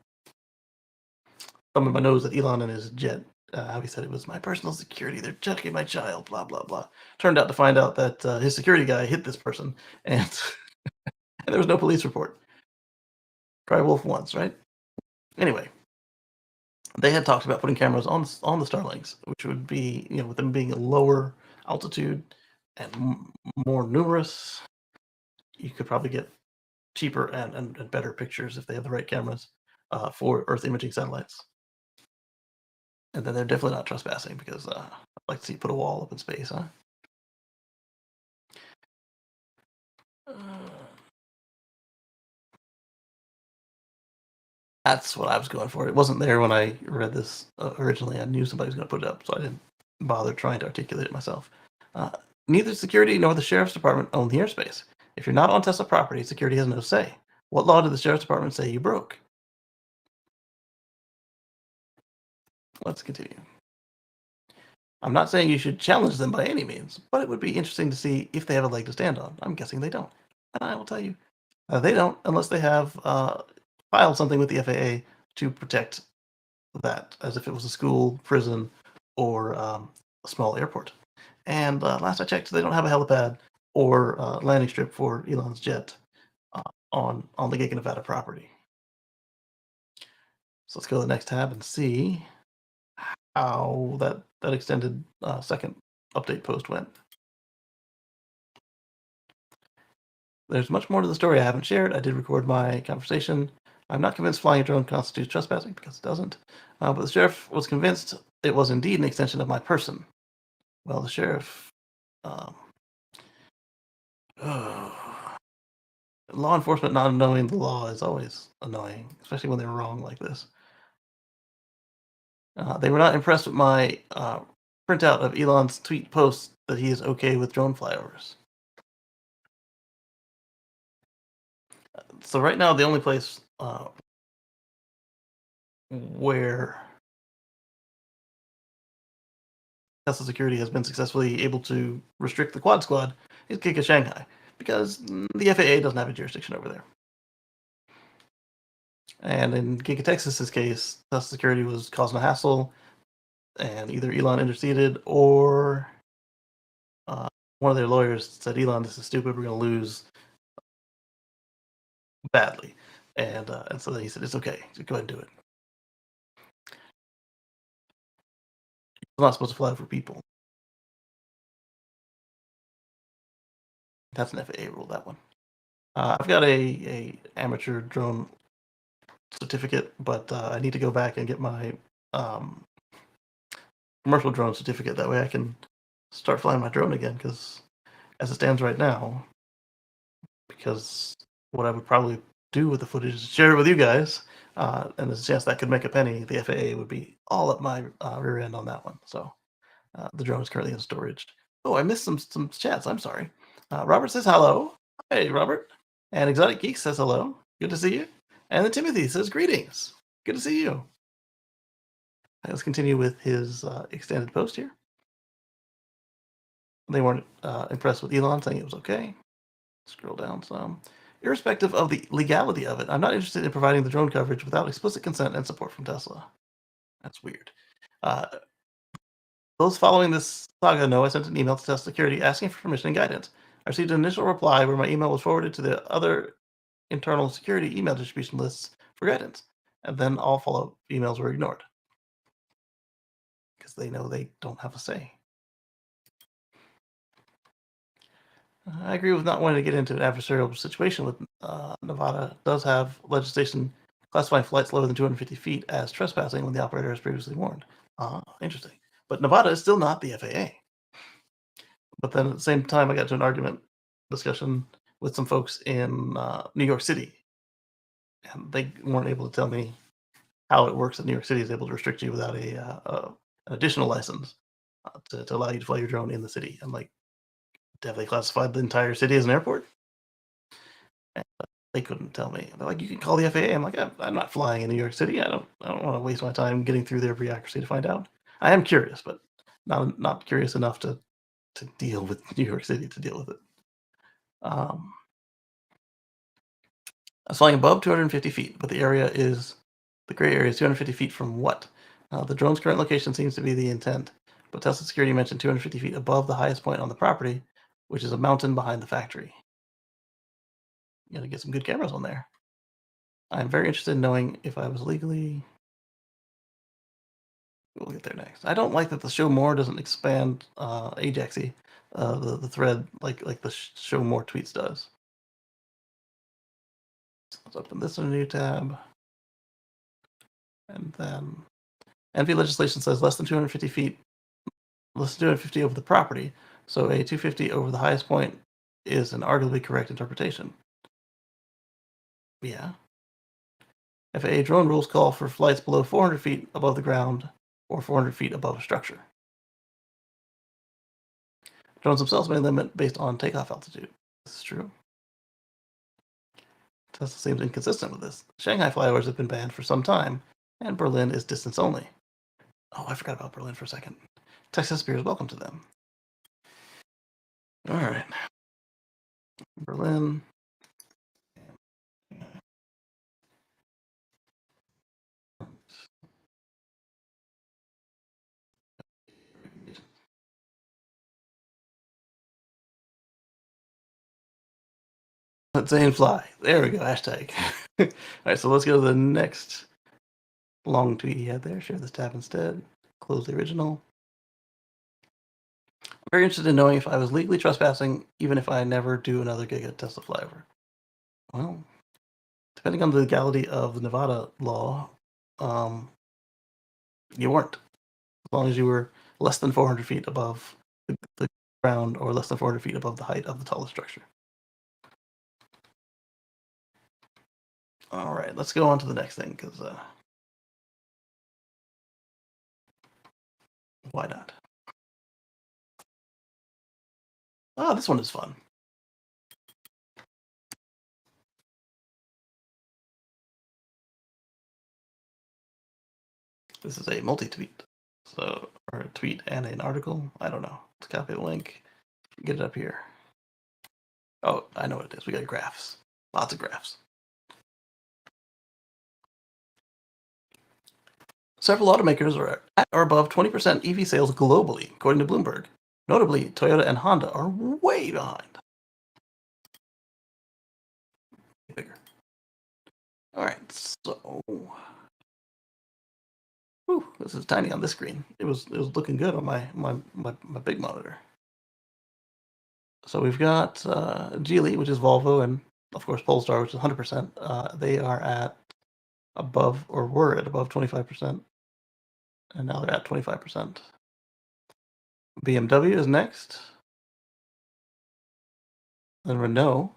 thumb in my nose at Elon and his jet. How he said it was my personal security. They're checking my child. Blah blah blah. Turned out to find out that his security guy hit this person, and, and there was no police report. Cry wolf once, right? Anyway, they had talked about putting cameras on the Starlinks, which would be, with them being a lower altitude and more numerous, you could probably get cheaper and better pictures if they have the right cameras for Earth imaging satellites. And then they're definitely not trespassing because I'd like to see put a wall up in space, huh? That's what I was going for. It wasn't there when I read this originally. I knew somebody was going to put it up, so I didn't bother trying to articulate it myself. Neither security nor the sheriff's department own the airspace. If you're not on Tesla property, security has no say. What law did the sheriff's department say you broke? Let's continue. I'm not saying you should challenge them by any means, but it would be interesting to see if they have a leg to stand on. I'm guessing they don't. And I will tell you, they don't unless they have filed something with the FAA to protect that, as if it was a school, prison, or a small airport. And last I checked, they don't have a helipad or landing strip for Elon's jet on the Giga Nevada property. So let's go to the next tab and see how that extended second update post went. There's much more to the story I haven't shared. I did record my conversation. I'm not convinced flying a drone constitutes trespassing because it doesn't. But the sheriff was convinced it was indeed an extension of my person. Well, the sheriff... law enforcement not knowing the law is always annoying, especially when they're wrong like this. They were not impressed with my printout of Elon's tweet post that he is okay with drone flyovers. So right now, the only place where Tesla Security has been successfully able to restrict the Quad Squad is Giga Shanghai, because the FAA doesn't have a jurisdiction over there. And in Giga Texas's case, Tesla Security was causing a hassle, and either Elon interceded or one of their lawyers said, Elon, this is stupid, we're going to lose badly. And so then he said, it's okay, so go ahead and do it. It's not supposed to fly over people. That's an FAA rule, that one. I've got a amateur drone certificate, but I need to go back and get my commercial drone certificate. That way I can start flying my drone again, because as it stands right now, because what I would probably do with the footage is share it with you guys, and there's a chance that could make a penny. The FAA would be all up my rear end on that one. So the drone is currently in storage. Oh, I missed some chats. I'm sorry. Robert says hello. Hey, Robert. And Exotic Geek says hello. Good to see you. And then Timothy says, greetings. Good to see you. Let's continue with his extended post here. They weren't impressed with Elon saying it was okay. Scroll down some. Irrespective of the legality of it, I'm not interested in providing the drone coverage without explicit consent and support from Tesla. That's weird. Uh, those following this saga know I sent an email to Tesla Security asking for permission and guidance. I received an initial reply where my email was forwarded to the other internal security email distribution lists for guidance, and then all follow-up emails were ignored because they know they don't have a say. I agree with not wanting to get into an adversarial situation with Nevada. Does have legislation classifying flights lower than 250 feet as trespassing when the operator has previously warned. Interesting. But Nevada is still not the FAA. But then at the same time, I got to an argument discussion with some folks in New York City, and they weren't able to tell me how it works that New York City is able to restrict you without an additional license to allow you to fly your drone in the city. I'm like, have they classified the entire city as an airport? And they couldn't tell me. They're like, you can call the FAA. I'm like, I'm not flying in New York City. I don't want to waste my time getting through their bureaucracy to find out. I am curious, but not curious enough to deal with New York City to deal with it. I was flying above 250 feet, but the gray area is 250 feet from what? The drone's current location seems to be the intent, but Tesla Security mentioned 250 feet above the highest point on the property, which is a mountain behind the factory. You got to get some good cameras on there. I'm very interested in knowing if I was legally. We'll get there next. I don't like that the show more doesn't expand Ajaxy, the thread like the show more tweets does. So let's open this in a new tab, and then NV legislation says less than 250 feet, less than 250 over the property. So a 250 over the highest point is an arguably correct interpretation. Yeah. FAA drone rules call for flights below 400 feet above the ground or 400 feet above a structure. Drones themselves may limit based on takeoff altitude. This is true. Tesla seems inconsistent with this. Shanghai flyovers have been banned for some time, and Berlin is distance only. Oh, I forgot about Berlin for a second. Texas beers, welcome to them. All right. Berlin. Let's say and fly. There we go. Hashtag. All right, so let's go to the next long tweet he had there. Share this tab instead. Close the original. I'm very interested in knowing if I was legally trespassing, even if I never do another Giga Tesla flyover. Well, depending on the legality of the Nevada law, you weren't. As long as you were less than 400 feet above the ground or less than 400 feet above the height of the tallest structure. All right, let's go on to the next thing, because why not? Oh, this one is fun. This is a multi-tweet. So, or a tweet and an article. I don't know. Let's copy the link. Get it up here. Oh, I know what it is. We got graphs. Lots of graphs. Several automakers are at or above 20% EV sales globally, according to Bloomberg. Notably, Toyota and Honda are way behind. Bigger. All right, so whew, this is tiny on this screen. It was looking good on my big monitor. So we've got Geely, which is Volvo, and of course Polestar, which is 100%. They are at above, or were at above 25%, and now they're at 25%. BMW is next. Then Renault,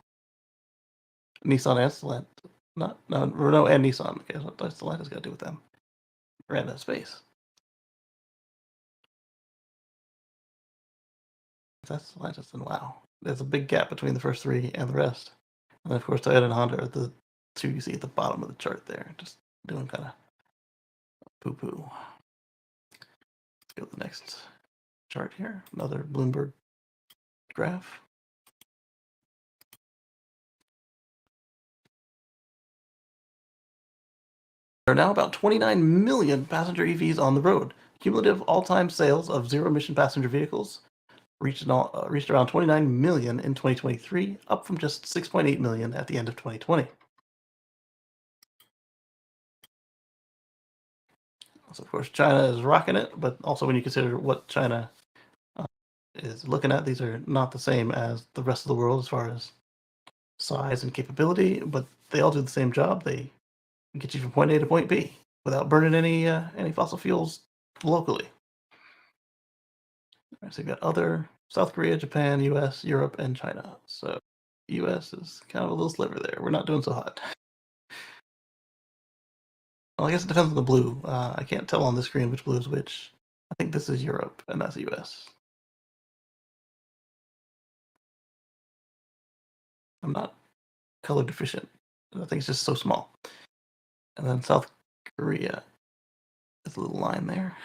Nissan, and Stellantis. No, Renault and Nissan. Okay, what does Stellantis got to do with them? Ran out of space. If that's Stellantis, then wow. There's a big gap between the first three and the rest. And of course, Toyota and Honda are the two you see at the bottom of the chart there, just doing kind of poo poo. Let's go to the next chart here. Another Bloomberg graph. There are now about 29 million passenger EVs on the road. Cumulative all-time sales of zero-emission passenger vehicles reached around 29 million in 2023, up from just 6.8 million at the end of 2020. So, of course, China is rocking it, but also when you consider what China uh, is looking at, these are not the same as the rest of the world as far as size and capability, but they all do the same job. They get you from point A to point B without burning any fossil fuels locally. So you've got other South Korea, Japan, U.S., Europe, and China. So U.S. is kind of a little sliver there. We're not doing so hot. Well, I guess it depends on the blue. I can't tell on the screen which blue is which. I think this is Europe, and that's U.S. I'm not color deficient. I think it's just so small. And then South Korea is a little line there.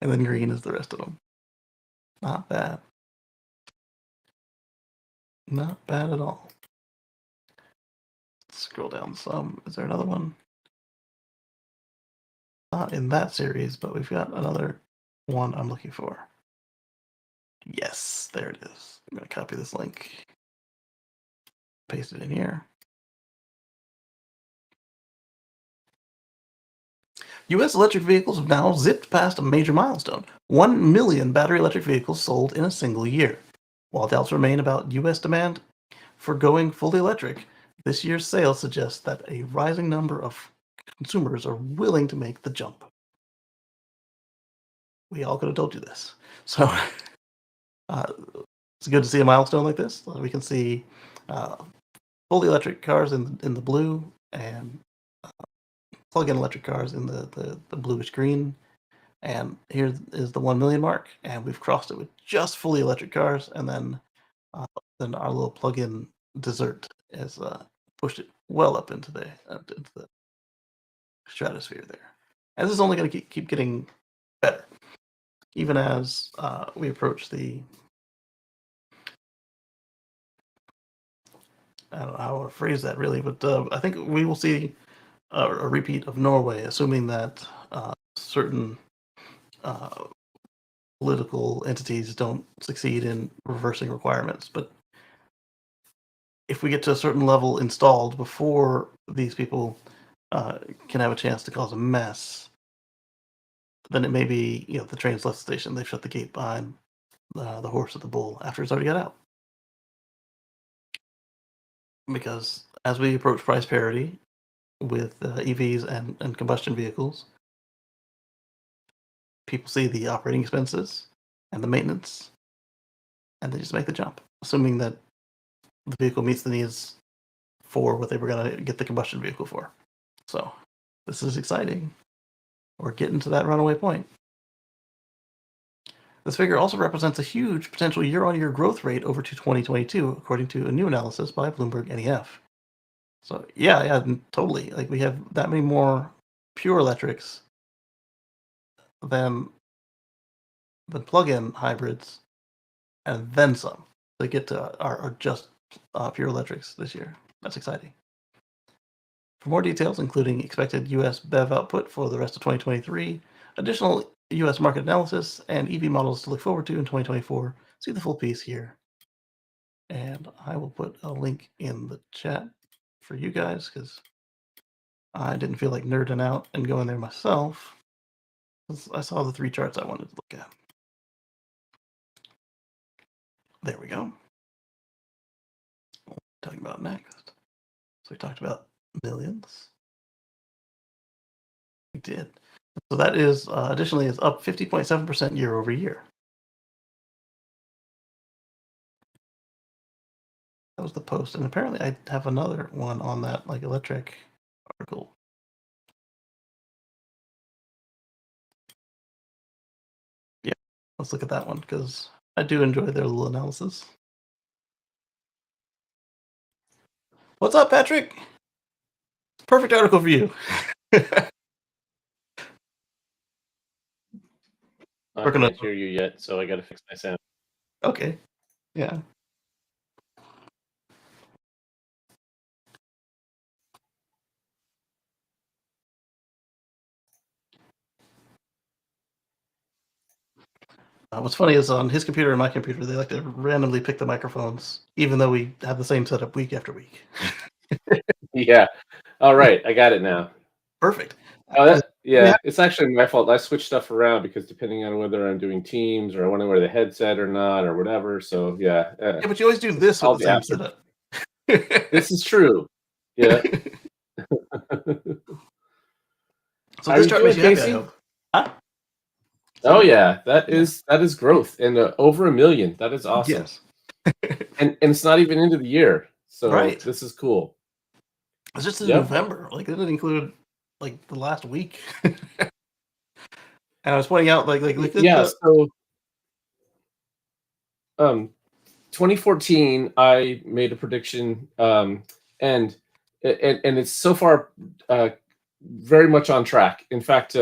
And then green is the rest of them. Not bad. Not bad at all. Scroll down some. Is there another one? Not in that series, but we've got another one I'm looking for. Yes, there it is. I'm going to copy this link, paste it in here. U.S. electric vehicles have now zipped past a major milestone: 1 million battery electric vehicles sold in a single year. While doubts remain about U.S. demand for going fully electric, this year's sales suggest that a rising number of consumers are willing to make the jump. We all could have told you this. So it's good to see a milestone like this. We can see uh, fully electric cars in the blue and plug-in electric cars in the bluish green. And here is the 1 million mark, and we've crossed it with just fully electric cars, and then our little plug-in dessert has pushed it well up into the stratosphere there. And this is only going to keep getting better, even as we approach the, I don't know how I want to phrase that really, but I think we will see a repeat of Norway, assuming that certain political entities don't succeed in reversing requirements. But if we get to a certain level installed before these people can have a chance to cause a mess, then it may be, the train's left the station. They've shut the gate behind the horse or the bull after it's already got out. Because as we approach price parity with EVs and combustion vehicles, people see the operating expenses and the maintenance, and they just make the jump, assuming that the vehicle meets the needs for what they were going to get the combustion vehicle for. So this is exciting. We're getting to that runaway point. This figure also represents a huge potential year-on-year growth rate over to 2022, according to a new analysis by Bloomberg NEF. So yeah, totally. Like, we have that many more pure electrics than plug-in hybrids, and then some to get to our just pure electrics this year. That's exciting. For more details, including expected U.S. BEV output for the rest of 2023, additional U.S. market analysis, and EV models to look forward to in 2024, see the full piece here. And I will put a link in the chat for you guys, because I didn't feel like nerding out and going there myself. I saw the 3 charts I wanted to look at. There we go. What are we talking about next? So we talked about millions. We did. So that is additionally is up 50.7% year over year. That was the post, and apparently I have another one on that, like, electric article. Yeah, let's look at that one, because I do enjoy their little analysis. What's up, Patrick? Perfect article for you. I Working on can't hear you yet, so I gotta fix my sound. okay. Yeah. What's funny is on his computer and my computer, they like to randomly pick the microphones, even though we have the same setup week after week. Yeah. All right, I got it now. Perfect. Oh, Is yeah, it's actually my fault. I switched stuff around because depending on whether I'm doing Teams or I want to wear the headset or not or whatever. So yeah, Yeah, but you always do this with all the the same apps are. setup. This is true. Yeah. So How are this you chart doing, makes you happy, I Casey? hope. Huh? Say Oh again? yeah, that Yeah. is growth and over 1 million. That is awesome. Yes. And it's not even into the year, so Right. this is cool. It's just in Yep. November. Like, it didn't include like the last week. And I was pointing out, like, look at Yeah. the So um, 2014, I made a prediction, and and it's so far very much on track. In fact,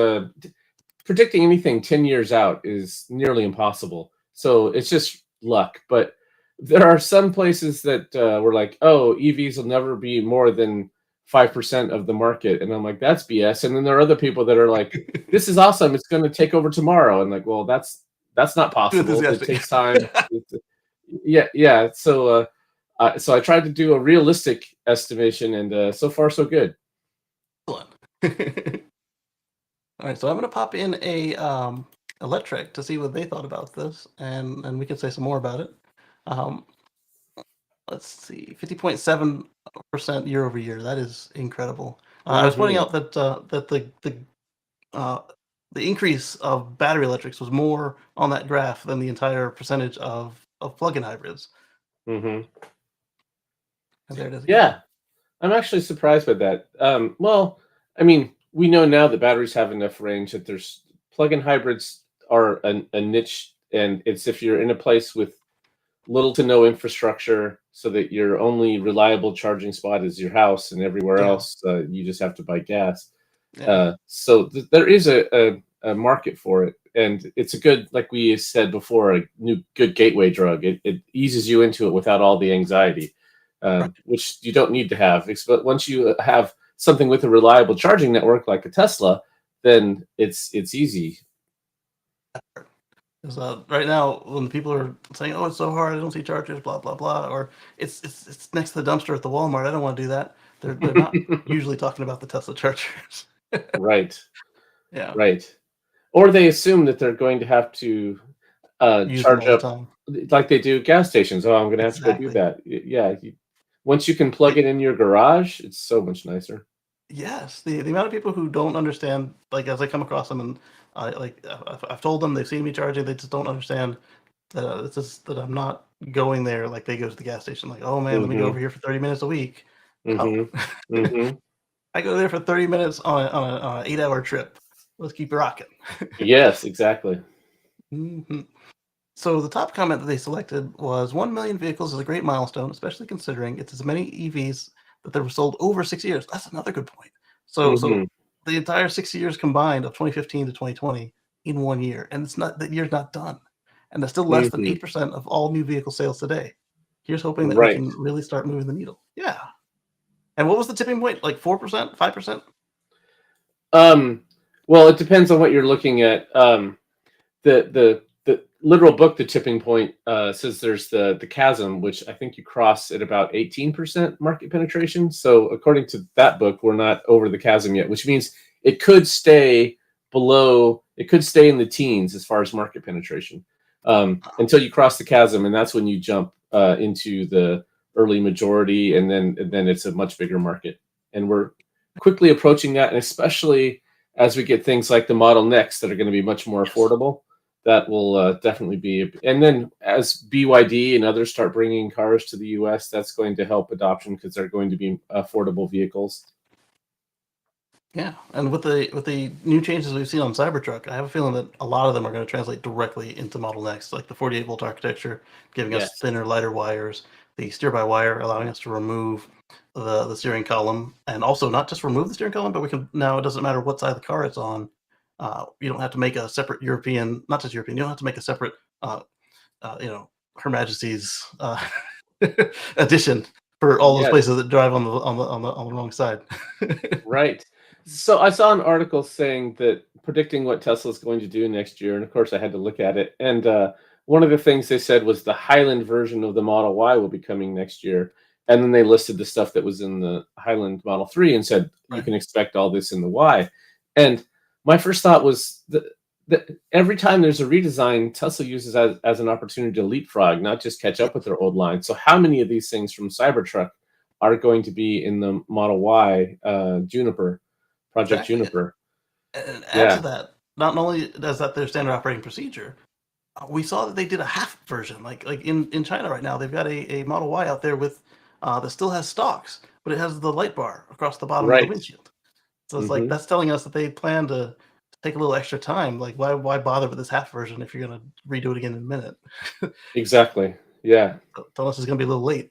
predicting anything 10 years out is nearly impossible. So it's just luck. But there are some places that were like, oh, EVs will never be more than 5% of the market. And I'm like, that's BS. And then there are other people that are like, this is awesome. It's going to take over tomorrow. And like, well, that's not too possible. It enthusiastic. takes time. Yeah, yeah. So I tried to do a realistic estimation, and so far so good. Excellent. All right, so I'm gonna pop in a electric to see what they thought about this, and we can say some more about it. Um, let's see, 50.7% year over year. That is incredible. I was pointing Hmm. out that uh, the increase of battery electrics was more on that graph than the entire percentage of plug-in hybrids. Hmm. And there it is again. Yeah, I'm actually surprised by that. Well, I mean, we know now that batteries have enough range that there's plug-in hybrids are a niche, and it's if you're in a place with little to no infrastructure, so that your only reliable charging spot is your house, and everywhere Yeah, else you just have to buy gas. yeah, There is a market for it, and it's a good, like we said before, a new good gateway drug. It eases you into it without all the anxiety, right. which you don't need to have. But once you have something with a reliable charging network like a Tesla, then it's easy. 'Cause, right now, when people are saying, "Oh, it's so hard. I don't see chargers," blah blah blah, or it's next to the dumpster at the Walmart. I don't want to do that. They're not usually talking about the Tesla chargers. Right, Yeah, right. Or they assume that they're going to have to use them charge all the up time. like they do gas stations. Oh, I'm going to have to go do Exactly. that. Yeah. Once you can plug Like, it in your garage, it's so much nicer. yes, the amount of people who don't understand, like as I come across them, and I've told them they've seen me charging, they just don't understand that it's just that I'm not going there like they go to the gas station. Like, oh man, let me go over Mhm, here for 30 minutes a week. No, mhm, mhm. I go there for 30 minutes on a 8 hour trip. Let's keep it rocking. Yes, exactly. Mhm. So the top comment that they selected was 1 million vehicles is a great milestone, especially considering it's as many EVs that they were sold over 6 years. That's another good point. So Mhm, the entire 6 years combined of 2015 to 2020 in 1 year, and it's not that year's not done, and that's still less than mhm. 8% of all new vehicle sales today. Here's hoping that we Right. can really start moving the needle. Yeah. And what was the tipping point? Like 4%, 5%? Um, well, it depends on what you're looking at. The literal book, The Tipping Point, says there's the chasm, which I think you cross at about 18% market penetration. So according to that book, we're not over the chasm yet, which means it could stay below. It could stay in the teens as far as market penetration until you cross the chasm, and that's when you jump into the early majority, and then it's a much bigger market, and we're quickly approaching that, and especially as we get things like the Model Next that are going to be much more Yes. affordable, that will definitely be. And then as BYD and others start bringing cars to the U.S., that's going to help adoption because they're going to be affordable vehicles. Yeah, and with the new changes we've seen on Cybertruck, I have a feeling that a lot of them are going to translate directly into Model X, like the 48 volt architecture, giving us Yes. thinner, lighter wires. the steer-by-wire, allowing us to remove the steering column, and also not just remove the steering column, but we can now, it doesn't matter what side of the car it's on. You don't have to make a separate European, not just European. You don't have to make a separate, Her Majesty's edition for all those Yes. places that drive on the wrong side. Right. So I saw an article saying that predicting what Tesla's going to do next year, and of course I had to look at it. And one of the things they said was the Highland version of the Model Y will be coming next year. And then they listed the stuff that was in the Highland Model 3 and said you Right. can expect all this in the Y. And my first thought was that every time there's a redesign, Tesla uses as an opportunity to leapfrog, not just catch up with their old line. So how many of these things from Cybertruck are going to be in the Model Y Juniper, Project Exactly. Juniper? And add to Yeah, that, not only is that their standard operating procedure, we saw that they did a half version. Like in China right now, they've got a Model Y out there with that still has stalks, but it has the light bar across the bottom of the right. windshield. So it's like Hmm. that's telling us that they plan to take a little extra time. Like why bother with this half version if you're gonna redo it again in a minute? Exactly. Yeah, Tell us it's gonna be a little late.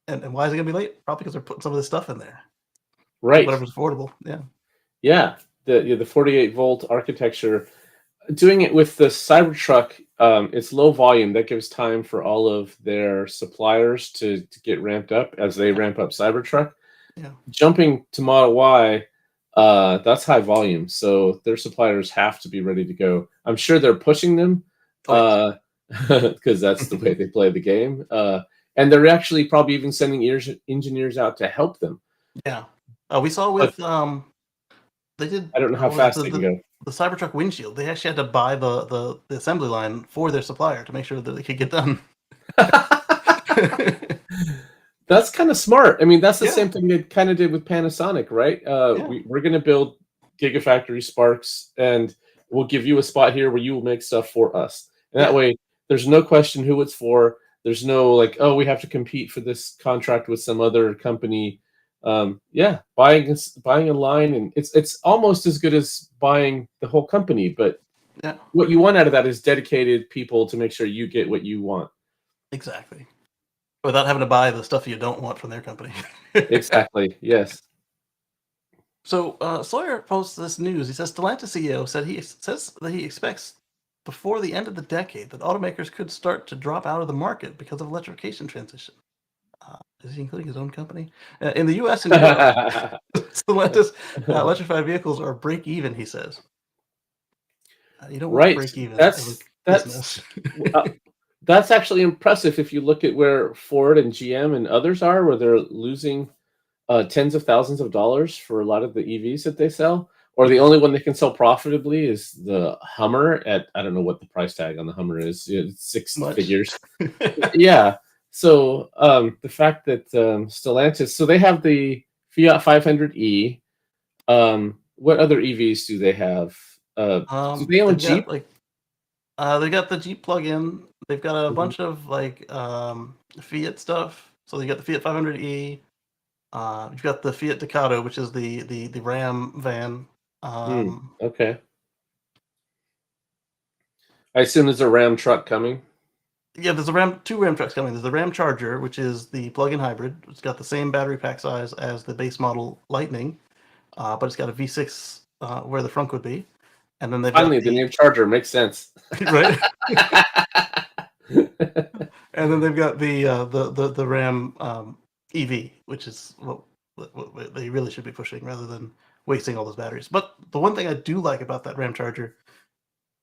And why is it gonna be late? Probably because they're putting some of this stuff in there. right. Whatever's affordable. Yeah. Yeah, the 48-volt architecture. Doing it with the Cybertruck, it's low volume. That gives time for all of their suppliers to get ramped up as they Yeah. ramp up Cybertruck. Yeah. Jumping to Model Y, that's high volume, so their suppliers have to be ready to go. I'm sure they're pushing them, Oh yes. because that's the way they play the game. And they're actually probably even sending engineers out to help them. Yeah. We saw But with they did I don't know how what was it, fast they can go. the Cybertruck windshield. They actually had to buy the assembly line for their supplier to make sure that it could get done. That's kind of smart. I mean, that's the Yeah. same thing they kind of did with Panasonic, right? Yeah. We're going to build Gigafactory Sparks, and we'll give you a spot here where you will make stuff for us. And that Yeah. way, there's no question who it's for. There's no like, oh, we have to compete for this contract with some other company. Yeah, buying a line, and it's almost as good as buying the whole company. But Yeah. what you want out of that is dedicated people to make sure you get what you want. Exactly. Without having to buy the stuff you don't want from their company. Exactly. Yes. So Sawyer posts this news. He says Stellantis CEO says that he expects before the end of the decade that automakers could start to drop out of the market because of electrification transition. Is he including his own company? In the U.S. and Europe, Stellantis electrified vehicles are break even. He says you don't want Right. break even as a That's business. uh, that's actually impressive if you look at where Ford and GM and others are, where they're losing tens of thousands of dollars for a lot of the EVs that they sell, or the Yeah. only one they can sell profitably is the Hummer at I don't know what the price tag on the Hummer is. It's six Much. figures. Yeah. So the fact that Stellantis, so they have the Fiat 500e. What other EVs do they have? Do they own They've got Jeep? like they got the Jeep plug-in. They've got a Mhm. bunch of like Fiat stuff. So you got the Fiat 500e. You've got the Fiat Ducato, which is the Ram van. Hmm. Um, Okay. I assume there's a Ram truck coming. yeah, there's two Ram trucks coming. There's the Ram Charger, which is the plug-in hybrid. It's got the same battery pack size as the base model Lightning, but it's got a V6 where the front would be. And then they've got Finally, the name Charger makes sense. right, and then they've got the Ram EV, which is what they really should be pushing rather than wasting all those batteries. But the one thing I do like about that Ram Charger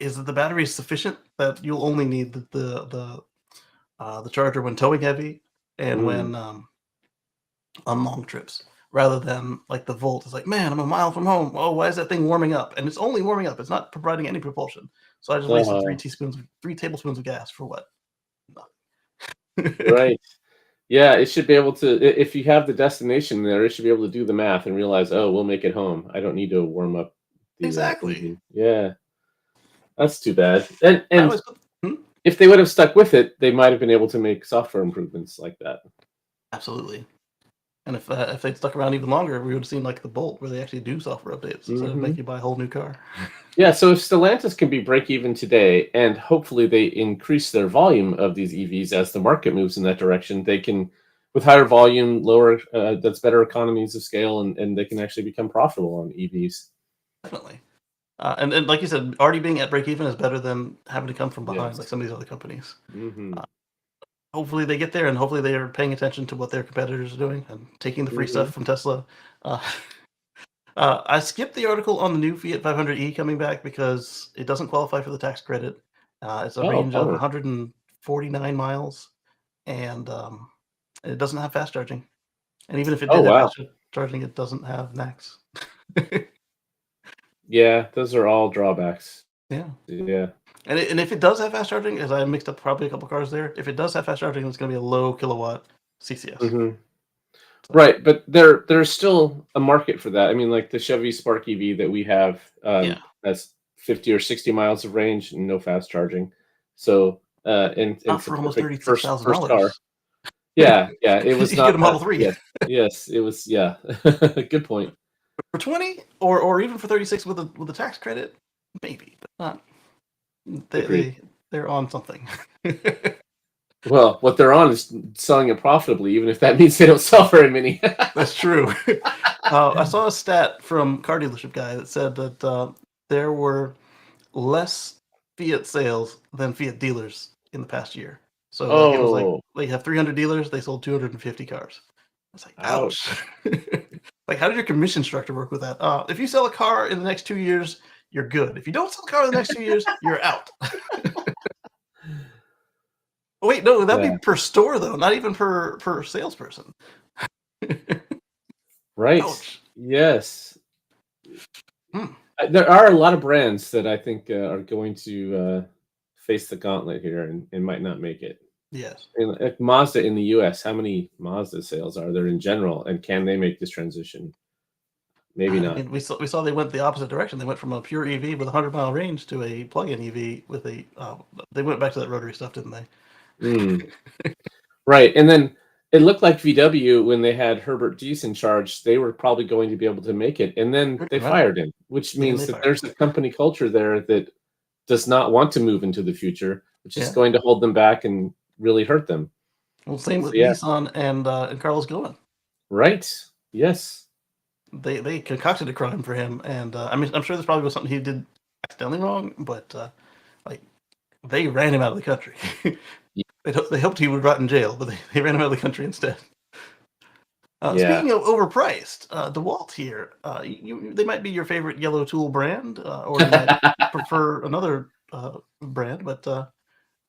is that the battery is sufficient that you'll only need the charger when towing heavy and Mm, when on long trips, rather than like the Volt. It's like, man, I'm a mile from home. Oh, why is that thing warming up? And it's only warming up. It's not providing any propulsion. So I just wasted uh, 3 tablespoons of gas for what? right. Yeah, it should be able to, if you have the destination there, it should be able to do the math and realize, oh, we'll make it home. I don't need to warm up the Exactly. engine. Yeah, that's too bad. And I and always put, hmm? if they would have stuck with it, they might have been able to make software improvements like that. Absolutely. And if they'd stuck around even longer, we would have seen like the Bolt, where they actually do software updates instead of Hmm. make you buy a whole new car. Yeah, so if Stellantis can be break even today, and hopefully they increase their volume of these EVs as the market moves in that direction, they can with higher volume, lower that's better economies of scale, and they can actually become profitable on EVs. Definitely. And like you said, already being at break even is better than having to come from behind like Yes. some of these other companies. Hmm. Hopefully they get there, and hopefully they are paying attention to what their competitors are doing and taking the free Hmm. stuff from Tesla. Uh, I skipped the article on the new Fiat 500e coming back because it doesn't qualify for the tax credit. It's a Oh, range of bummer. 149 miles, and it doesn't have fast charging. And even if it Oh, did have wow. fast charging, it doesn't have NACS. Yeah, those are all drawbacks. Yeah. Yeah. And if it does have fast charging, as I mixed up probably a couple cars there, if it does have fast charging, it's going to be a low kilowatt CCS. Hmm. So, Right, but there's still a market for that. I mean, like the Chevy Spark EV that we have, yeah. that's 50 or 60 miles of range and no fast charging. So, and Not it's a for almost perfect first car. $36,000. Yeah, yeah, it You was could get a not Model that. 3 Yes, yes, it was. Yeah, good point. for 20 or even for 36 with a tax credit, maybe, but not. They Agreed. they they're on something. Well, what they're on is selling it profitably, even if that means they don't sell very many. That's true. I saw a stat from car dealership guy that said that there were less Fiat sales than Fiat dealers in the past year. So like it was like Oh, they have 300 dealers, they sold 250 cars. I was like, ouch. ouch. Like, how did your commission structure work with that? If you sell a car in the next 2 years, you're good. If you don't sell a car in the next 2 years, you're out. Oh, wait, no, that'd Yeah, be per store though, not even per salesperson. right. Ouch. Yes. Hmm. There are a lot of brands that I think are going to face the gauntlet here and might not make it. Yes. And like Mazda in the U.S., how many Mazda sales are there in general, and can they make this transition? Maybe I not. mean, we saw they went the opposite direction. They went from a pure EV with a 100-mile range to a plug-in EV with a. They went back to that rotary stuff, didn't they? Mm, right, and then it looked like VW when they had Herbert Diess in charge, they were probably going to be able to make it, and then they Well, fired him, which and means they that fired him. there's a company culture there that does not want to move into the future, which is Yeah. going to hold them back and really hurt them. Well, same So with yeah, Nissan and Carlos Ghosn. right. Yes. They concocted a crime for him, and I mean, I'm sure this probably was something he did accidentally wrong, but like they ran him out of the country. They hoped he would rot in jail, but they ran him out of the country instead. Yeah. Speaking of overpriced, DeWalt here, they might be your favorite yellow tool brand, or you might prefer another brand, but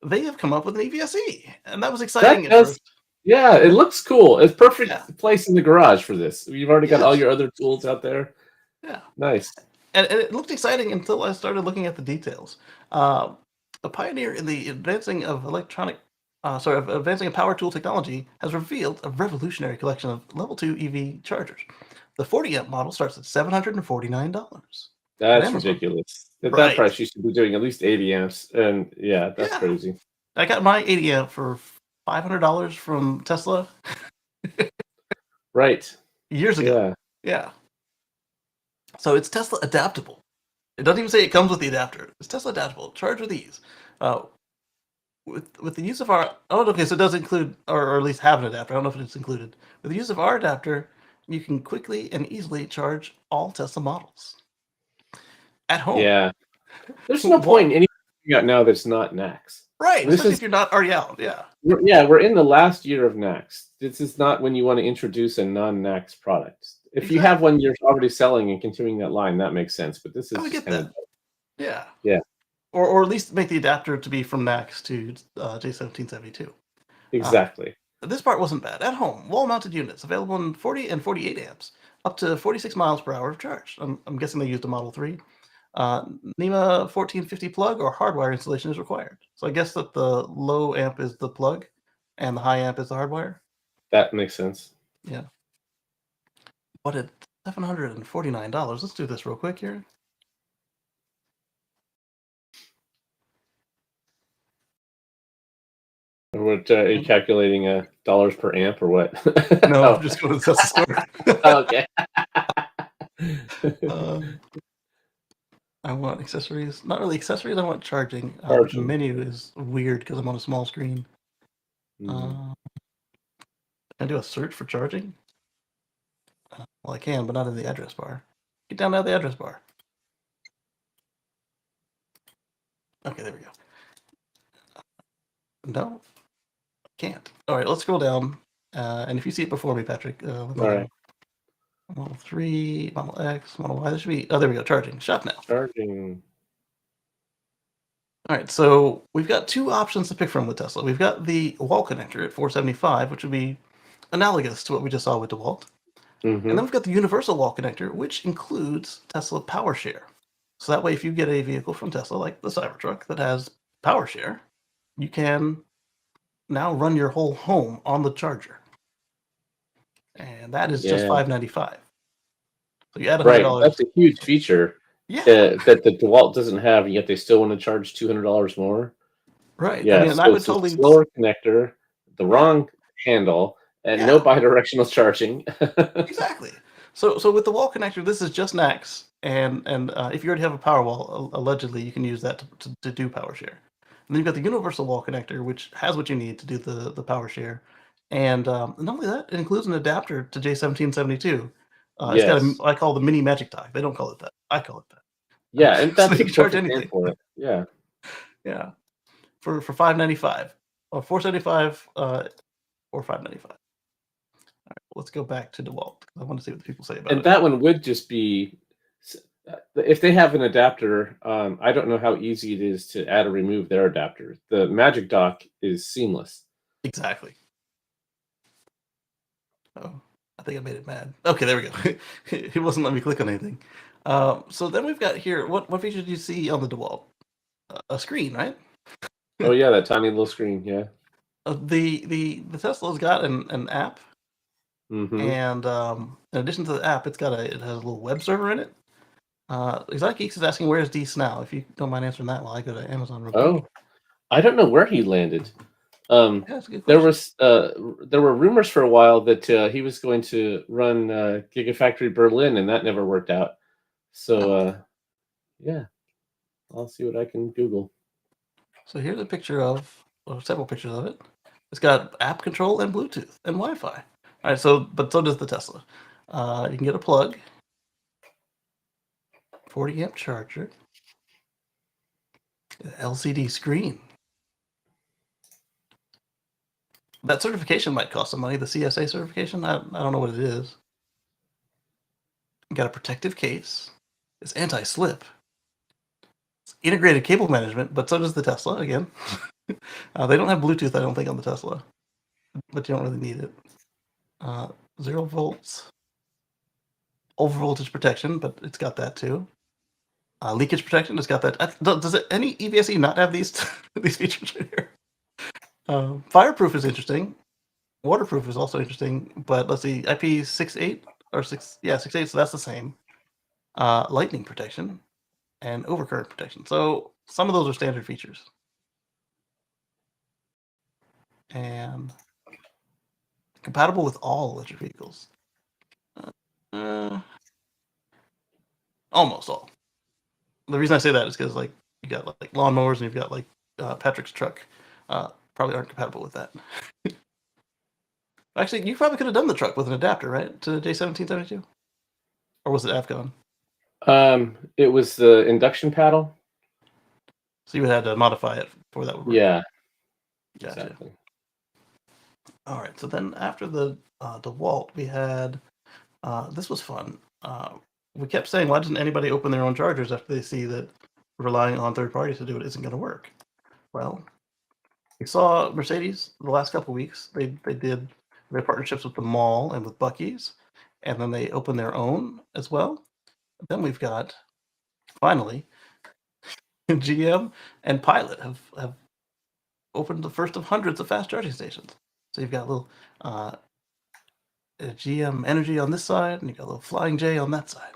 they have come up with an EVSE, and that was That exciting at does first. yeah, it looks cool. It's Yeah. perfect place in the garage for this. You've already got all Yes. your other tools out there. Yeah. Nice. And it looked exciting until I started looking at the details. Uh, a pioneer in the advancing of power tool technology, has revealed a revolutionary collection of level 2 EV chargers. The 40 amp model starts at $749 at That's Amazon. ridiculous. At that Right. price, you should be doing at least 80 amps, and yeah, that's Yeah. crazy. I got my 80 amp for $500 from Tesla Right. years ago. Yeah. Yeah. So it's Tesla adaptable. It doesn't even say it comes with the adapter. It's Tesla adaptable. Charge with ease. Uh, with the use of our okay, so it does include or at least have an adapter. I don't know if it's included. With the use of our adapter, you can quickly and easily charge all Tesla models at home. Yeah. There's no point Well, in anything out now that's not Nax. right, This especially is if you're not already out. Yeah. we're in the last year of Nax. This is not when you want to introduce a non-Nax product. If you have Exactly. one you're already selling and continuing that line, that makes sense. But this I is would just get kind of that. Yeah. yeah, Or at least make the adapter to be from NACS to J1772. Uh, exactly. this part wasn't bad. At home, wall-mounted units available in 40 and 48 amps, up to 46 miles per hour of charge. I'm guessing they used a Model 3. NEMA 1450 plug or hardwire installation is required. So I guess that the low amp is the plug and the high amp is the hardwire. That makes sense. Yeah. But at $749, let's do this real quick here. What are you calculating dollars per amp or what? No, Oh, I'm just going to the store. okay. uh, I want accessories. Not really accessories. I want charging. The Charging. menu is weird because I'm on a small screen. Mm. Uh, Can I do a search for charging? Well, I can, but not in the address bar. Get down to the address bar. Okay, there we go. No, can't. All right, let's scroll down. And if you see it before me, Patrick, let me All know. right. Model 3, Model X, Model Y. There should be. Oh, there we go. Charging. Shop now. Charging. All right, so we've got two options to pick from with Tesla. We've got the wall connector at 475, which would be analogous to what we just saw with DeWalt. And Mm-hmm. then we've got the universal wall connector, which includes Tesla PowerShare. So that way, if you get a vehicle from Tesla, like the Cybertruck, that has PowerShare, you can now run your whole home on the charger. And that is just Yeah. $595. So you add $100. Right. That's a huge feature Yeah, that the DeWalt doesn't have, and yet they still want to charge $200 more. right. I Yeah. mean, and I So would it's a totally. slower connector, the Yeah, wrong handle, and no yeah, bidirectional charging. exactly. So with the wall connector, this is just NACS, and if you already have a Powerwall, allegedly you can use that to do PowerShare. And then you've got the universal wall connector, which has what you need to do the PowerShare. And not only that, it includes an adapter to J1772. It's got Yes. I call the mini magic tie. They don't call it that. I call it that. Yeah, and So that's you the can charge perfect name anything. for it. Yeah. Yeah, for $595 or $475 or $595. Let's go back to DeWalt. I want to see what the people say about And it. that one would just be if they have an adapter. I don't know how easy it is to add or remove their adapter. The Magic Dock is seamless. Exactly. Oh, I think I made it mad. Okay, there we go. It wasn't letting me click on anything. So then we've got here. What feature do you see on the DeWalt? A screen, right? Oh yeah, that tiny little screen. Yeah. The Tesla's got an app, Mm-hmm. and in addition to the app, it has a little web server in it. Exotic Geeks is asking where's Dees now. If you don't mind answering that while I go to Amazon real quick. Oh, I don't know where he landed. Yeah, that's a good There question. was there were rumors for a while that he was going to run Gigafactory Berlin, and that never worked out. So Oh. yeah, I'll see what I can Google. So here's a picture or several pictures of it. It's got app control and Bluetooth and Wi-Fi. All right, but so does the Tesla. You can get a plug, 40 amp charger, LCD screen. That certification might cost some money. The CSA certification, I don't know what it is. You got a protective case. It's anti-slip. It's integrated cable management, but so does the Tesla. Again, they don't have Bluetooth, I don't think, on the Tesla, but you don't really need it. 0 volts, over voltage protection, but it's got that too. Leakage protection, it's got that. Does any EVSE not have these these features right here? Fireproof is interesting. Waterproof is also interesting, but let's see, IP68 or 68, so that's the same. Lightning protection and overcurrent protection. So some of those are standard features. And compatible with all electric vehicles. Almost all. The reason I say that is because like you got like lawnmowers and you've got like Patrick's truck. Probably aren't compatible with that. Actually, you probably could have done the truck with an adapter, right, to J1772, or was it Afghan? It was the induction paddle. So you would have to modify it before that would work. Yeah, Gotcha. exactly. All right. So then after the DeWalt, we had this was fun. We kept saying, why doesn't anybody open their own chargers after they see that relying on third parties to do it isn't going to work? Well, we saw Mercedes the last couple of weeks. They did their partnerships with the mall and with Buc-ee's, and then they opened their own as well. Then we've got finally GM and Pilot have opened the first of hundreds of fast charging stations. So you've got a little GM Energy on this side, and you've got a little Flying J on that side.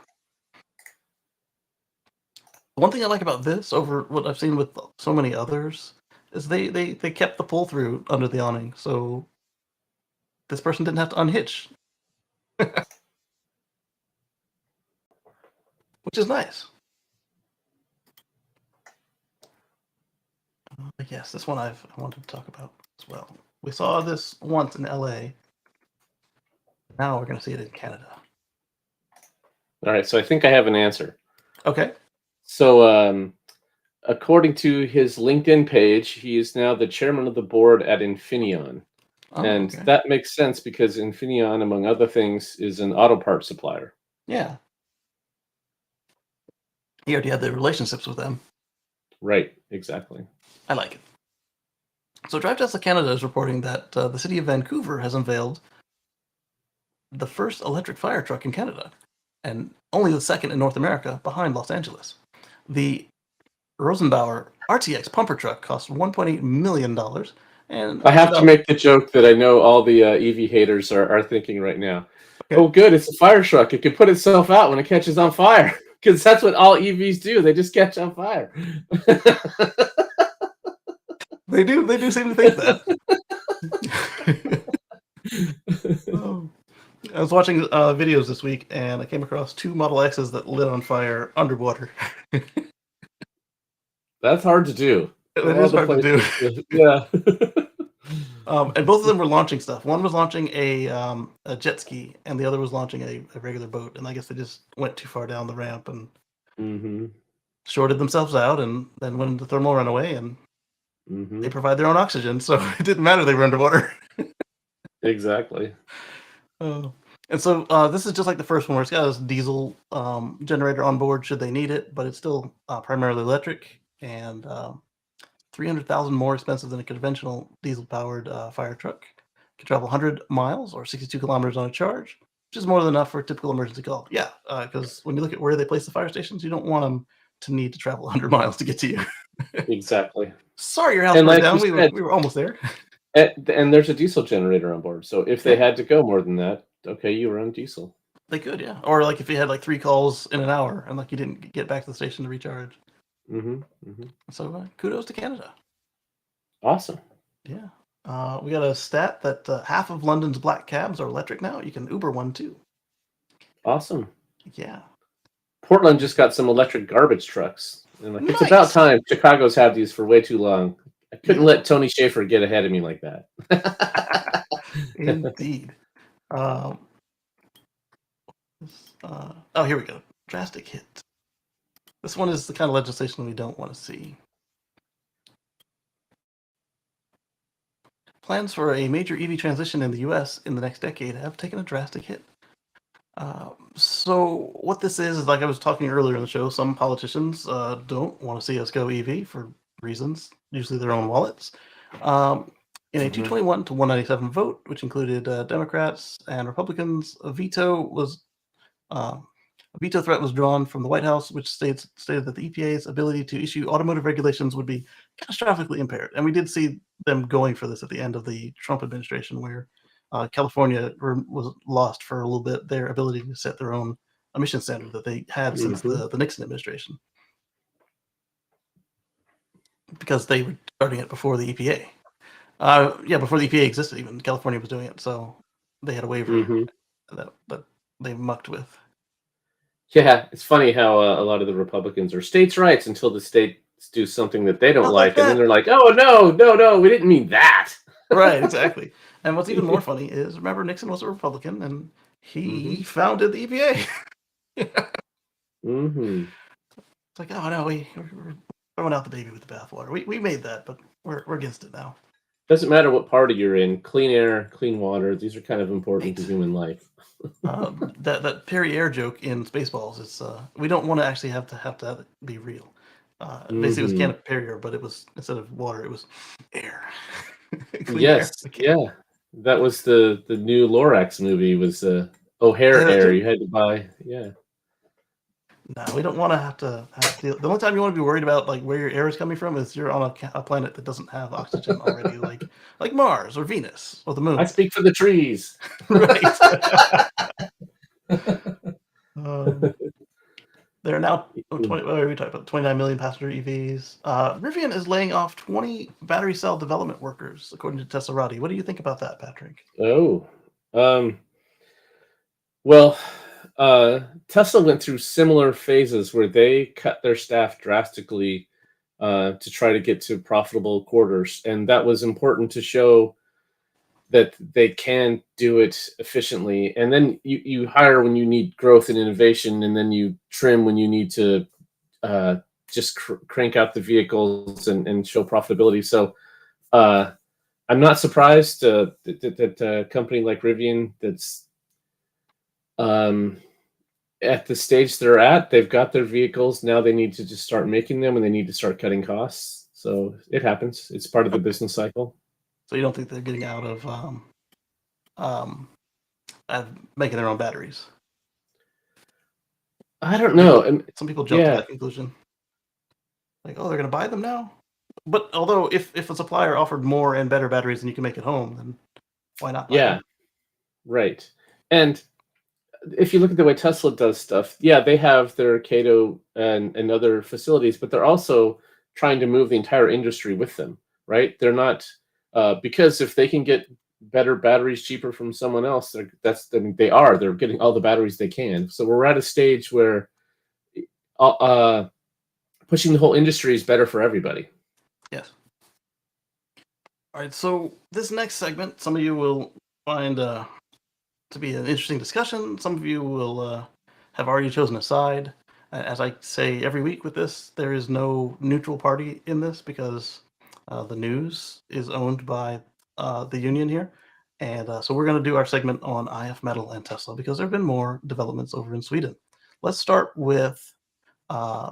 One thing I like about this over what I've seen with so many others is they kept the pull through under the awning, so this person didn't have to unhitch, which is nice. Yes, this one I wanted to talk about as well. We saw this once in LA. Now we're going to see it in Canada. All right, so I think I have an answer. Okay. So, according to his LinkedIn page, he is now the chairman of the board at Infineon. Oh, And okay. that makes sense because Infineon, among other things, is an auto parts supplier. Yeah. He already had the relationships with them. Right, exactly. I like it. So Drive Tesla Canada is reporting that the city of Vancouver has unveiled the first electric fire truck in Canada, and only the second in North America behind Los Angeles. The Rosenbauer RTX pumper truck cost $1.8 million. And I have to make the joke that I know all the EV haters are thinking right now. Okay. Oh, good, it's a fire truck. It can put itself out when it catches on fire. Because that's what all EVs do. They just catch on fire. They do seem to think that. I was watching videos this week, and I came across 2 Model X's that lit on fire underwater. That's hard to do. It is hard to do. Yeah. And both of them were launching stuff. One was launching a jet ski, and the other was launching a regular boat. And I guess they just went too far down the ramp and shorted themselves out, and then went into thermal runaway, and they provide their own oxygen, so it didn't matter they were underwater. Exactly. And so this is just like the first one, where it's got a diesel generator on board should they need it, but it's still primarily electric, and 300,000 more expensive than a conventional diesel-powered fire truck. Can travel 100 miles or 62 kilometers on a charge, which is more than enough for a typical emergency call. Yeah, because when you look at where they place the fire stations, you don't want them to need to travel 100 miles to get to you. Exactly. Sorry, your house burned like down. you We said, were almost there. And there's a diesel generator on board, so if they had to go more than that, okay, you were on diesel. They could, yeah. Or like if you had like 3 calls in an hour and like you didn't get back to the station to recharge. So kudos to Canada. Awesome. Yeah. We got a stat that half of London's black cabs are electric now. You can Uber one too. Awesome. Yeah. Portland just got some electric garbage trucks. And like, it's Nice. about time. Chicago's had these for way too long. I couldn't let Tony Schaefer get ahead of me like that. Indeed. Oh, here we go. Drastic hit. This one is the kind of legislation we don't want to see. Plans for a major EV transition in the U.S. in the next decade have taken a drastic hit. So what this is like I was talking earlier in the show, some politicians don't want to see us go EV for reasons, usually their own wallets. In a 221 to 197 vote, which included Democrats and Republicans, a veto threat was drawn from the White House, which stated that the EPA's ability to issue automotive regulations would be catastrophically impaired. And we did see them going for this at the end of the Trump administration, where California was lost for a little bit their ability to set their own emission standard that they had since the Nixon administration, because they were starting it before the EPA. Before the EPA existed, even California was doing it, so they had a waiver that they mucked with. Yeah, it's funny how a lot of the Republicans are states' rights until the states do something that they don't like, and then they're like, "Oh no, we didn't mean that." Right, exactly. And what's even more funny is, remember, Nixon was a Republican, and he founded the EPA. It's like, oh no, we're throwing out the baby with the bathwater. We made that, but we're against it now. Doesn't matter what party you're in. Clean air, clean water. These are kind of important to human life. That Perrier joke in Spaceballs is we don't want to actually have to be real. Basically, it was a can of Perrier, but it was, instead of water, it was air. Yes, yeah. That was the new Lorax movie. Was O'Hare air you had to buy? Yeah. No, we don't want to have to. The only time you want to be worried about like where your air is coming from is you're on a planet that doesn't have oxygen already, like Mars or Venus or the Moon. I speak for the trees. Right. There are now 29 million passenger EVs. Rivian is laying off 20 battery cell development workers, according to Teslarati. What do you think about that, Patrick? Well, Tesla went through similar phases where they cut their staff drastically to try to get to profitable quarters, and that was important to show that they can do it efficiently, and then you hire when you need growth and innovation, and then you trim when you need to uh, just crank out the vehicles and show profitability. So uh, I'm not surprised that a company like Rivian that's um, at the stage they're at, they've got their vehicles. Now they need to just start making them and they need to start cutting costs. So it happens. It's part of the business cycle. So you don't think they're getting out of um, making their own batteries? I don't know. Some people jump to Yeah, that conclusion. Like, oh, they're going to buy them now? But although if a supplier offered more and better batteries than you can make at home, then why not buy yeah, them? right. And if you look at the way Tesla does stuff, yeah, they have their Cato and other facilities, but they're also trying to move the entire industry with them, right? They're not because if they can get better batteries cheaper from someone else, they're getting all the batteries they can. So we're at a stage where uh, pushing the whole industry is better for everybody. Yes. All right, so this next segment, some of you will find to be an interesting discussion. Some of you will have already chosen a side. As I say every week with this, there is no neutral party in this because the news is owned by the union here. And so we're going to do our segment on IF Metal and Tesla because there have been more developments over in Sweden. Let's start with uh,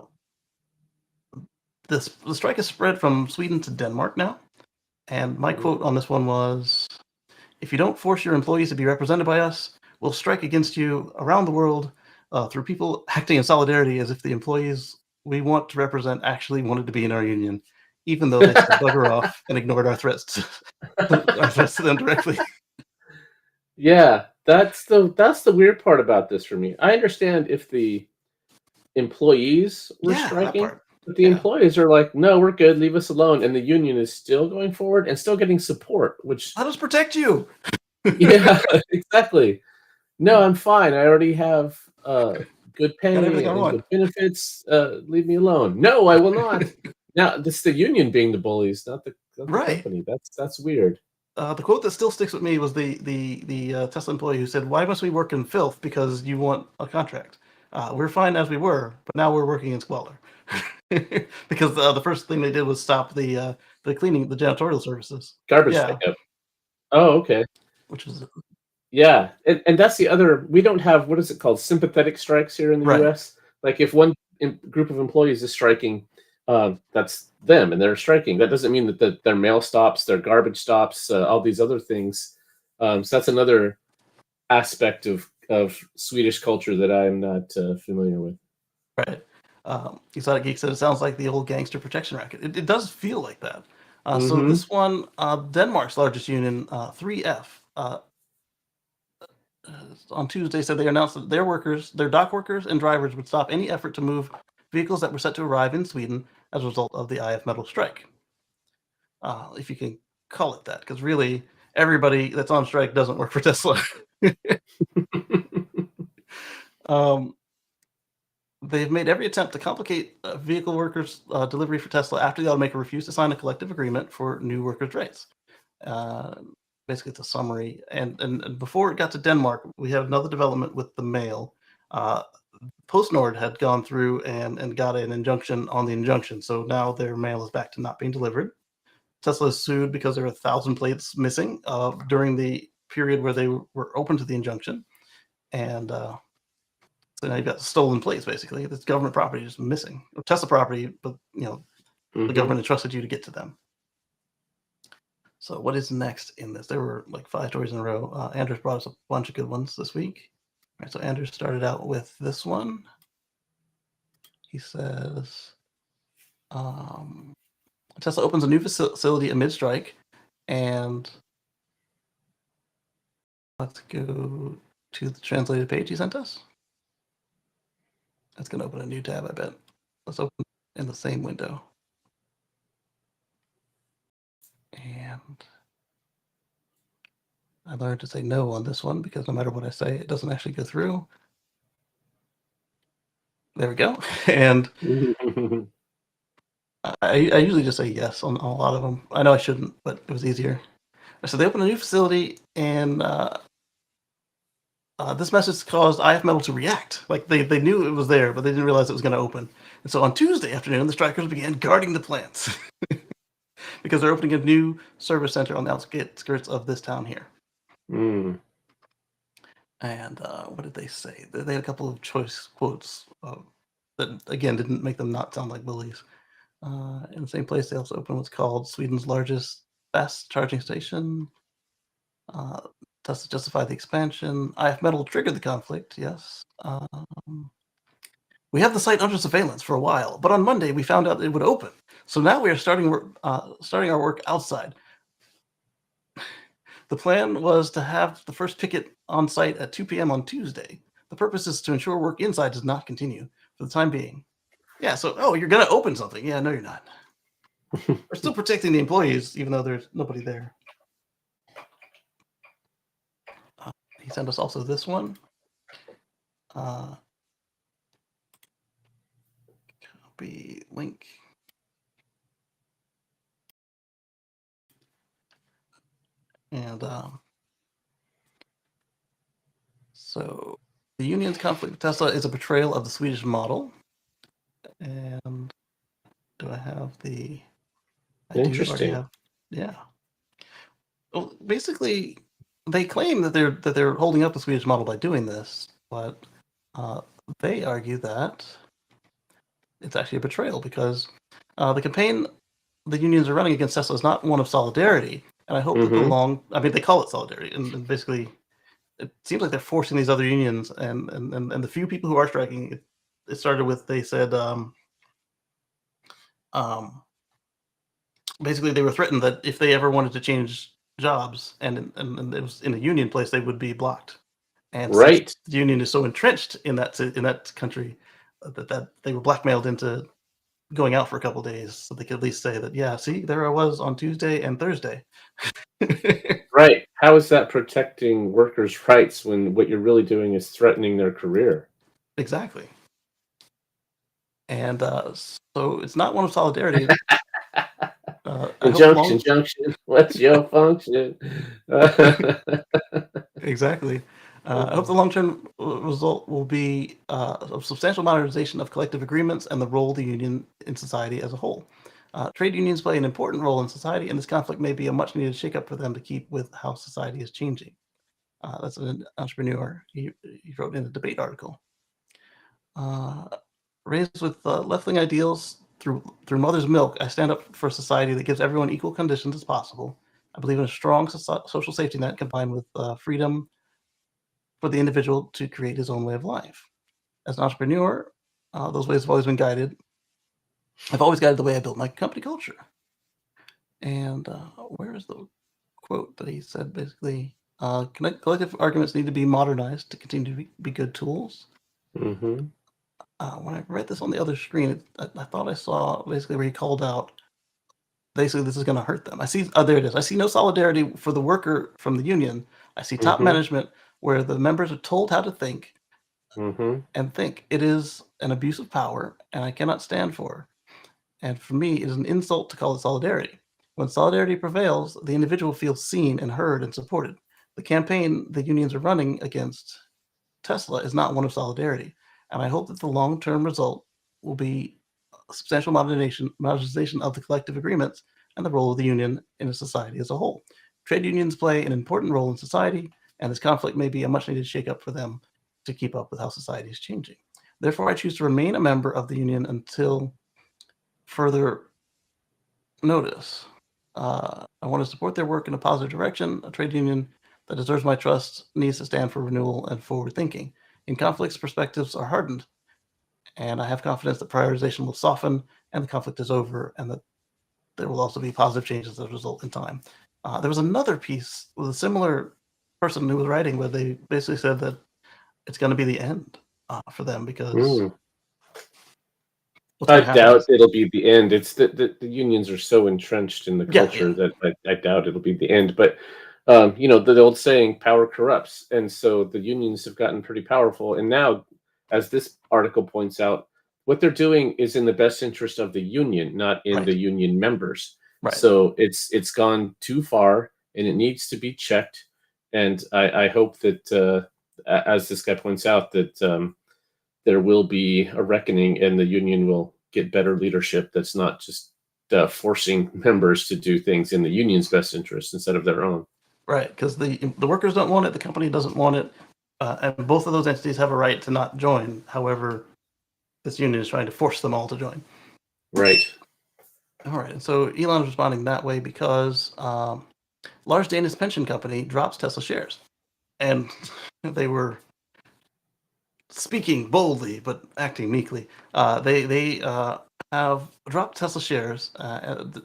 this. The strike has spread from Sweden to Denmark now. And my quote on this one was, if you don't force your employees to be represented by us, we'll strike against you around the world through people acting in solidarity as if the employees we want to represent actually wanted to be in our union, even though they said bugger off and ignored our threats to them directly. Yeah, that's the weird part about this for me. I understand if the employees were Yeah, that striking, part. but the Yeah. employees are like, "No, we're good, leave us alone," and the union is still going forward and still getting support, which Let us protect you. yeah, exactly. No, I'm fine. I already have good Got pay everything I and want. good benefits. Leave me alone. No, I will not. Now, this is the union being the bullies, not the Right. company. That's weird. The quote that still sticks with me was the Tesla employee who said, "Why must we work in filth because you want a contract? We're fine as we were, but now we're working in squalor." Because the first thing they did was stop the cleaning, the janitorial services. Garbage Yeah, pickup. Oh, okay. which was Yeah, and that's the other. We don't have what is it called? Sympathetic strikes here in the right. U.S. Like if one group of employees is striking, that's them, and they're striking. That doesn't mean that their mail stops, their garbage stops, all these other things. So that's another aspect of Swedish culture that I'm not familiar with. Right. Exotic Geek said it sounds like the old gangster protection racket. It does feel like that. So Hmm. this one, Denmark's largest union, 3F, on Tuesday said they announced that their dock workers and drivers would stop any effort to move vehicles that were set to arrive in Sweden as a result of the IF metal strike. If you can call it that, because really everybody that's on strike doesn't work for Tesla. um, they've made every attempt to complicate vehicle workers' delivery for Tesla after the automaker refused to sign a collective agreement for new workers' rights. Uh, Basically, it's a summary. And before it got to Denmark, we had another development with the mail. Uh, PostNord had gone through and got an injunction on the injunction, so now their mail is back to not being delivered. Tesla is sued because there are 1,000 plates missing during the period where they were open to the injunction, and so now you've got stolen plates. Basically, this government property is missing, or Tesla property, but the government entrusted you to get to them. So what is next in this? There were like 5 stories in a row. Andrews brought us a bunch of good ones this week. All right, so Andrews started out with this one. He says, Tesla opens a new facility amid strike, and let's go to the translated page he sent us. That's going to open a new tab, I bet. Let's open in the same window. And I learned to say no on this one because no matter what I say, it doesn't actually go through. There we go. And I usually just say yes on a lot of them. I know I shouldn't, but it was easier. So they opened a new facility, and this message caused IF Metal to react. Like they knew it was there, but they didn't realize it was going to open. And so on Tuesday afternoon, the strikers began guarding the plants because they're opening a new service center on the outskirts of this town here. Mm. And what did they say? They had a couple of choice quotes that, again, didn't make them not sound like bullies. In the same place, they also opened what's called Sweden's largest fast charging station. Thus to justify the expansion. IF Metal triggered the conflict, yes. We have the site under surveillance for a while, but on Monday we found out it would open. So now we are starting our work outside. The plan was to have the first picket on site at 2 p.m. on Tuesday. The purpose is to ensure work inside does not continue for the time being. Yeah, so, you're going to open something. Yeah, no, you're not. We're still protecting the employees, even though there's nobody there. He sent us also this one. Copy link. And so the union's conflict with Tesla is a betrayal of the Swedish model. And do I have the... Interesting. Yeah. Well, basically, they claim that they're holding up the Swedish model by doing this, but they argue that it's actually a betrayal because the campaign the unions are running against Tesla is not one of solidarity. And I hope that they call it solidarity, and basically it seems like they're forcing these other unions and the few people who are striking. It started with, they said, basically they were threatened that if they ever wanted to change jobs and it was in a union place, they would be blocked. And right, since the union is so entrenched in that country, that they were blackmailed into going out for a couple of days so they could at least say that, yeah, see, there I was on Tuesday and Thursday. right. How is that protecting workers' rights when what you're really doing is threatening their career? Exactly. And so it's not one of solidarity. Junction. What's your function? Exactly. I hope the long-term result will be a substantial modernization of collective agreements and the role of the union in society as a whole. Trade unions play an important role in society, and this conflict may be a much-needed shakeup for them to keep with how society is changing. That's an entrepreneur. He wrote in a debate article. Raised with left-wing ideals through mother's milk, I stand up for a society that gives everyone equal conditions as possible. I believe in a strong social safety net combined with freedom for the individual to create his own way of life. As an entrepreneur, those ways have always been guided. I've always guided the way I built my company culture. And where is the quote that he said? Basically, collective arguments need to be modernized to continue to be good tools. Mm-hmm. When I read this on the other screen, I thought I saw basically where he called out, basically, this is going to hurt them. I see, there it is. I see no solidarity for the worker from the union. I see top management where the members are told how to think and think. It is an abuse of power, and I cannot stand for. And for me, it is an insult to call it solidarity. When solidarity prevails, the individual feels seen and heard and supported. The campaign the unions are running against Tesla is not one of solidarity. And I hope that the long-term result will be a substantial modernization of the collective agreements and the role of the union in a society as a whole. Trade unions play an important role in society, and this conflict may be a much-needed shakeup for them to keep up with how society is changing. Therefore, I choose to remain a member of the union until further notice. I want to support their work in a positive direction. A trade union that deserves my trust needs to stand for renewal and forward thinking. In conflicts, perspectives are hardened, and I have confidence that prioritization will soften and the conflict is over, and that there will also be positive changes as a result in time. There was another piece with a similar person who was writing where they basically said that it's going to be the end for them because I doubt it'll be the end. It's the unions are so entrenched in the culture that I doubt it'll be the end. But the old saying, "Power corrupts," and so the unions have gotten pretty powerful. And now, as this article points out, what they're doing is in the best interest of the union, not in the union members. Right. So it's gone too far, and it needs to be checked. And I hope that, as this guy points out, that there will be a reckoning, and the union will get better leadership that's not just forcing members to do things in the union's best interest instead of their own. Right, because the workers don't want it, the company doesn't want it, and both of those entities have a right to not join. However, this union is trying to force them all to join. Right. All right, and so Elon is responding that way because large Danish pension company drops Tesla shares, and they were speaking boldly but acting meekly. They have dropped Tesla shares.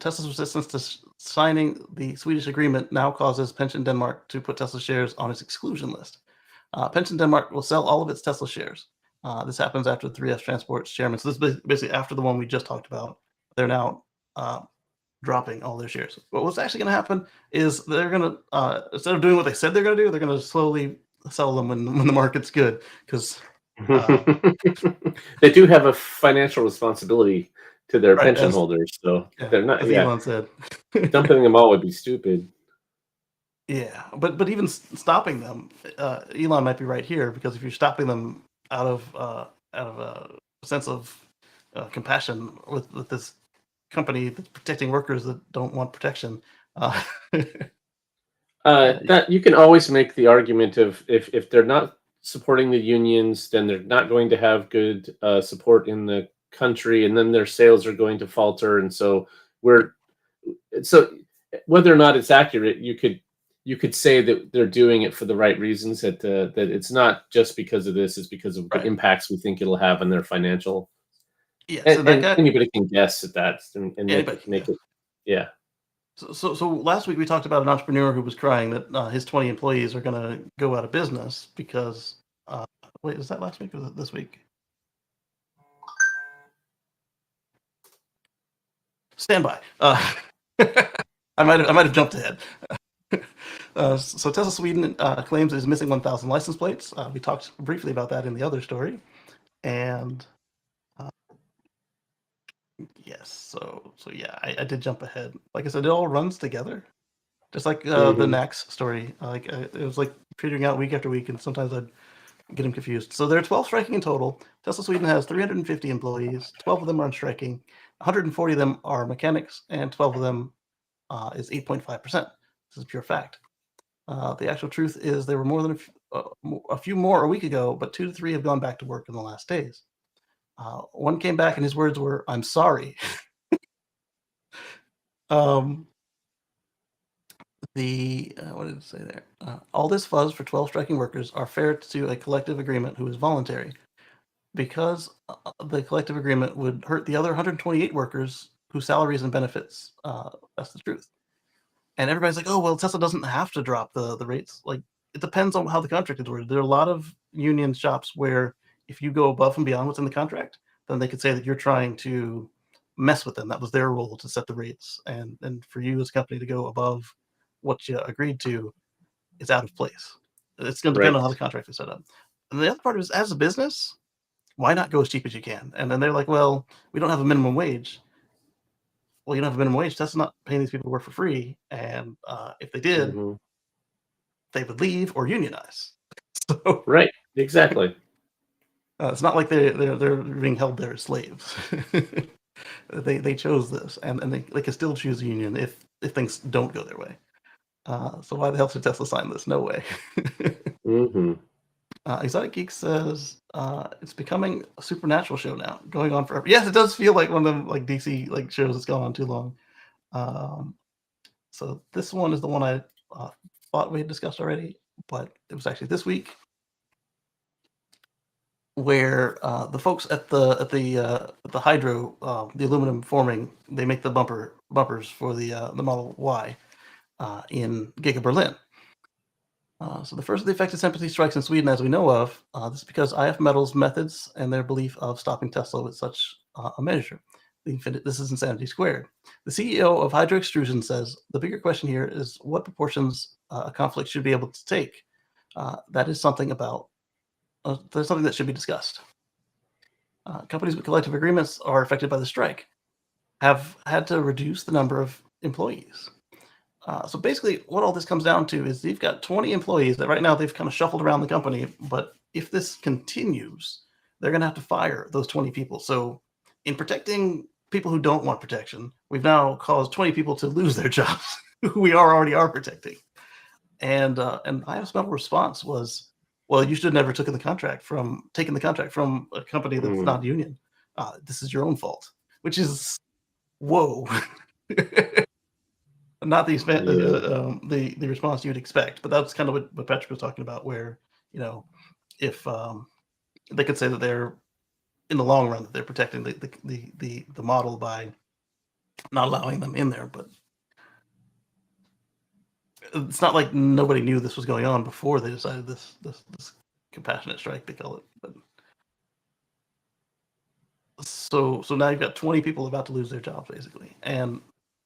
Tesla's resistance to signing the Swedish agreement now causes Pension Denmark to put Tesla shares on its exclusion list. Pension Denmark will sell all of its Tesla shares. This happens after 3F Transport's chairman. So this is basically after the one we just talked about. They're now dropping all their shares. But what's actually going to happen is they're going to, instead of doing what they said they're going to do, they're going to slowly sell them when the market's good, because they do have a financial responsibility to their right, pension holders, so they're not. as Yeah, Elon said. dumping them all would be stupid. Yeah, but even stopping them, Elon might be right here, because if you're stopping them out of a sense of compassion with this company that's protecting workers that don't want protection, That you can always make the argument of, if they're not supporting the unions, then they're not going to have good support in the country, and then their sales are going to falter, and so whether or not it's accurate, you could say that they're doing it for the right reasons. That it's not just because of this; it's because of right. the impacts we think it'll have on their financial. Yeah, And, so that and guy, anybody can guess at that and anybody can make guess. it. Yeah. So last week we talked about an entrepreneur who was crying that his 20 employees are going to go out of business because. Wait, is that last week or was it this week? Stand by. I might have jumped ahead. So Tesla Sweden claims it is missing 1,000 license plates. We talked briefly about that in the other story, and yes, so yeah, I did jump ahead. Like I said, it all runs together, just like the Nax story. It was like figuring out week after week, and sometimes I'd get them confused. So there are 12 striking in total. Tesla Sweden has 350 employees. 12 of them are on striking. 140 of them are mechanics, and 12 of them is 8.5%. This is pure fact. The actual truth is there were more than a few more a week ago, but 2 to 3 have gone back to work in the last days. One came back and his words were, "I'm sorry." What did it say there? All this fuzz for 12 striking workers are fair to a collective agreement who is voluntary, because the collective agreement would hurt the other 128 workers whose salaries and benefits. That's the truth. And everybody's like, "Oh, well, Tesla doesn't have to drop the rates." Like, it depends on how the contract is worded. There are a lot of union shops where if you go above and beyond what's in the contract, then they could say that you're trying to mess with them. That was their role to set the rates, and for you as a company to go above what you agreed to is out of place. It's going to depend Right. on how the contract is set up. And the other part is, as a business, why not go as cheap as you can? And then they're like, "Well, we don't have a minimum wage." Well, you don't have a minimum wage. That's not paying these people to work for free. And if they did, they would leave or unionize. So Right. Exactly. it's not like they're being held there as slaves. They chose this, and they can still choose a union if things don't go their way. So why the hell should Tesla sign this? No way. Exotic Geek says it's becoming a supernatural show now, going on forever. Yes, it does feel like one of them like DC like shows that's gone on too long. So this one is the one I thought we had discussed already, but it was actually this week, where the folks at the hydro, the aluminum forming, they make the bumpers for the Model Y in Giga Berlin. So the first of the affected sympathy strikes in Sweden, as we know of. This is because IF Metal's methods and their belief of stopping Tesla with such a measure. This is insanity squared. The CEO of Hydro Extrusion says the bigger question here is what proportions a conflict should be able to take. That is something about. There's something that should be discussed. Companies with collective agreements are affected by the strike have had to reduce the number of employees. So basically, what all this comes down to is you've got 20 employees that right now they've kind of shuffled around the company. But if this continues, they're going to have to fire those 20 people. So, in protecting people who don't want protection, we've now caused 20 people to lose their jobs who we already are protecting. And IO's metal response was, "Well, you should have never taken the contract from a company that's Mm. not union. This is your own fault." Which is whoa. Not the Yeah. the response you'd expect, but that's kind of what Patrick was talking about, where if they could say that they're in the long run that they're protecting the model by not allowing them in there, but it's not like nobody knew this was going on before they decided this compassionate strike, they call it. But so now you've got 20 people about to lose their jobs basically, and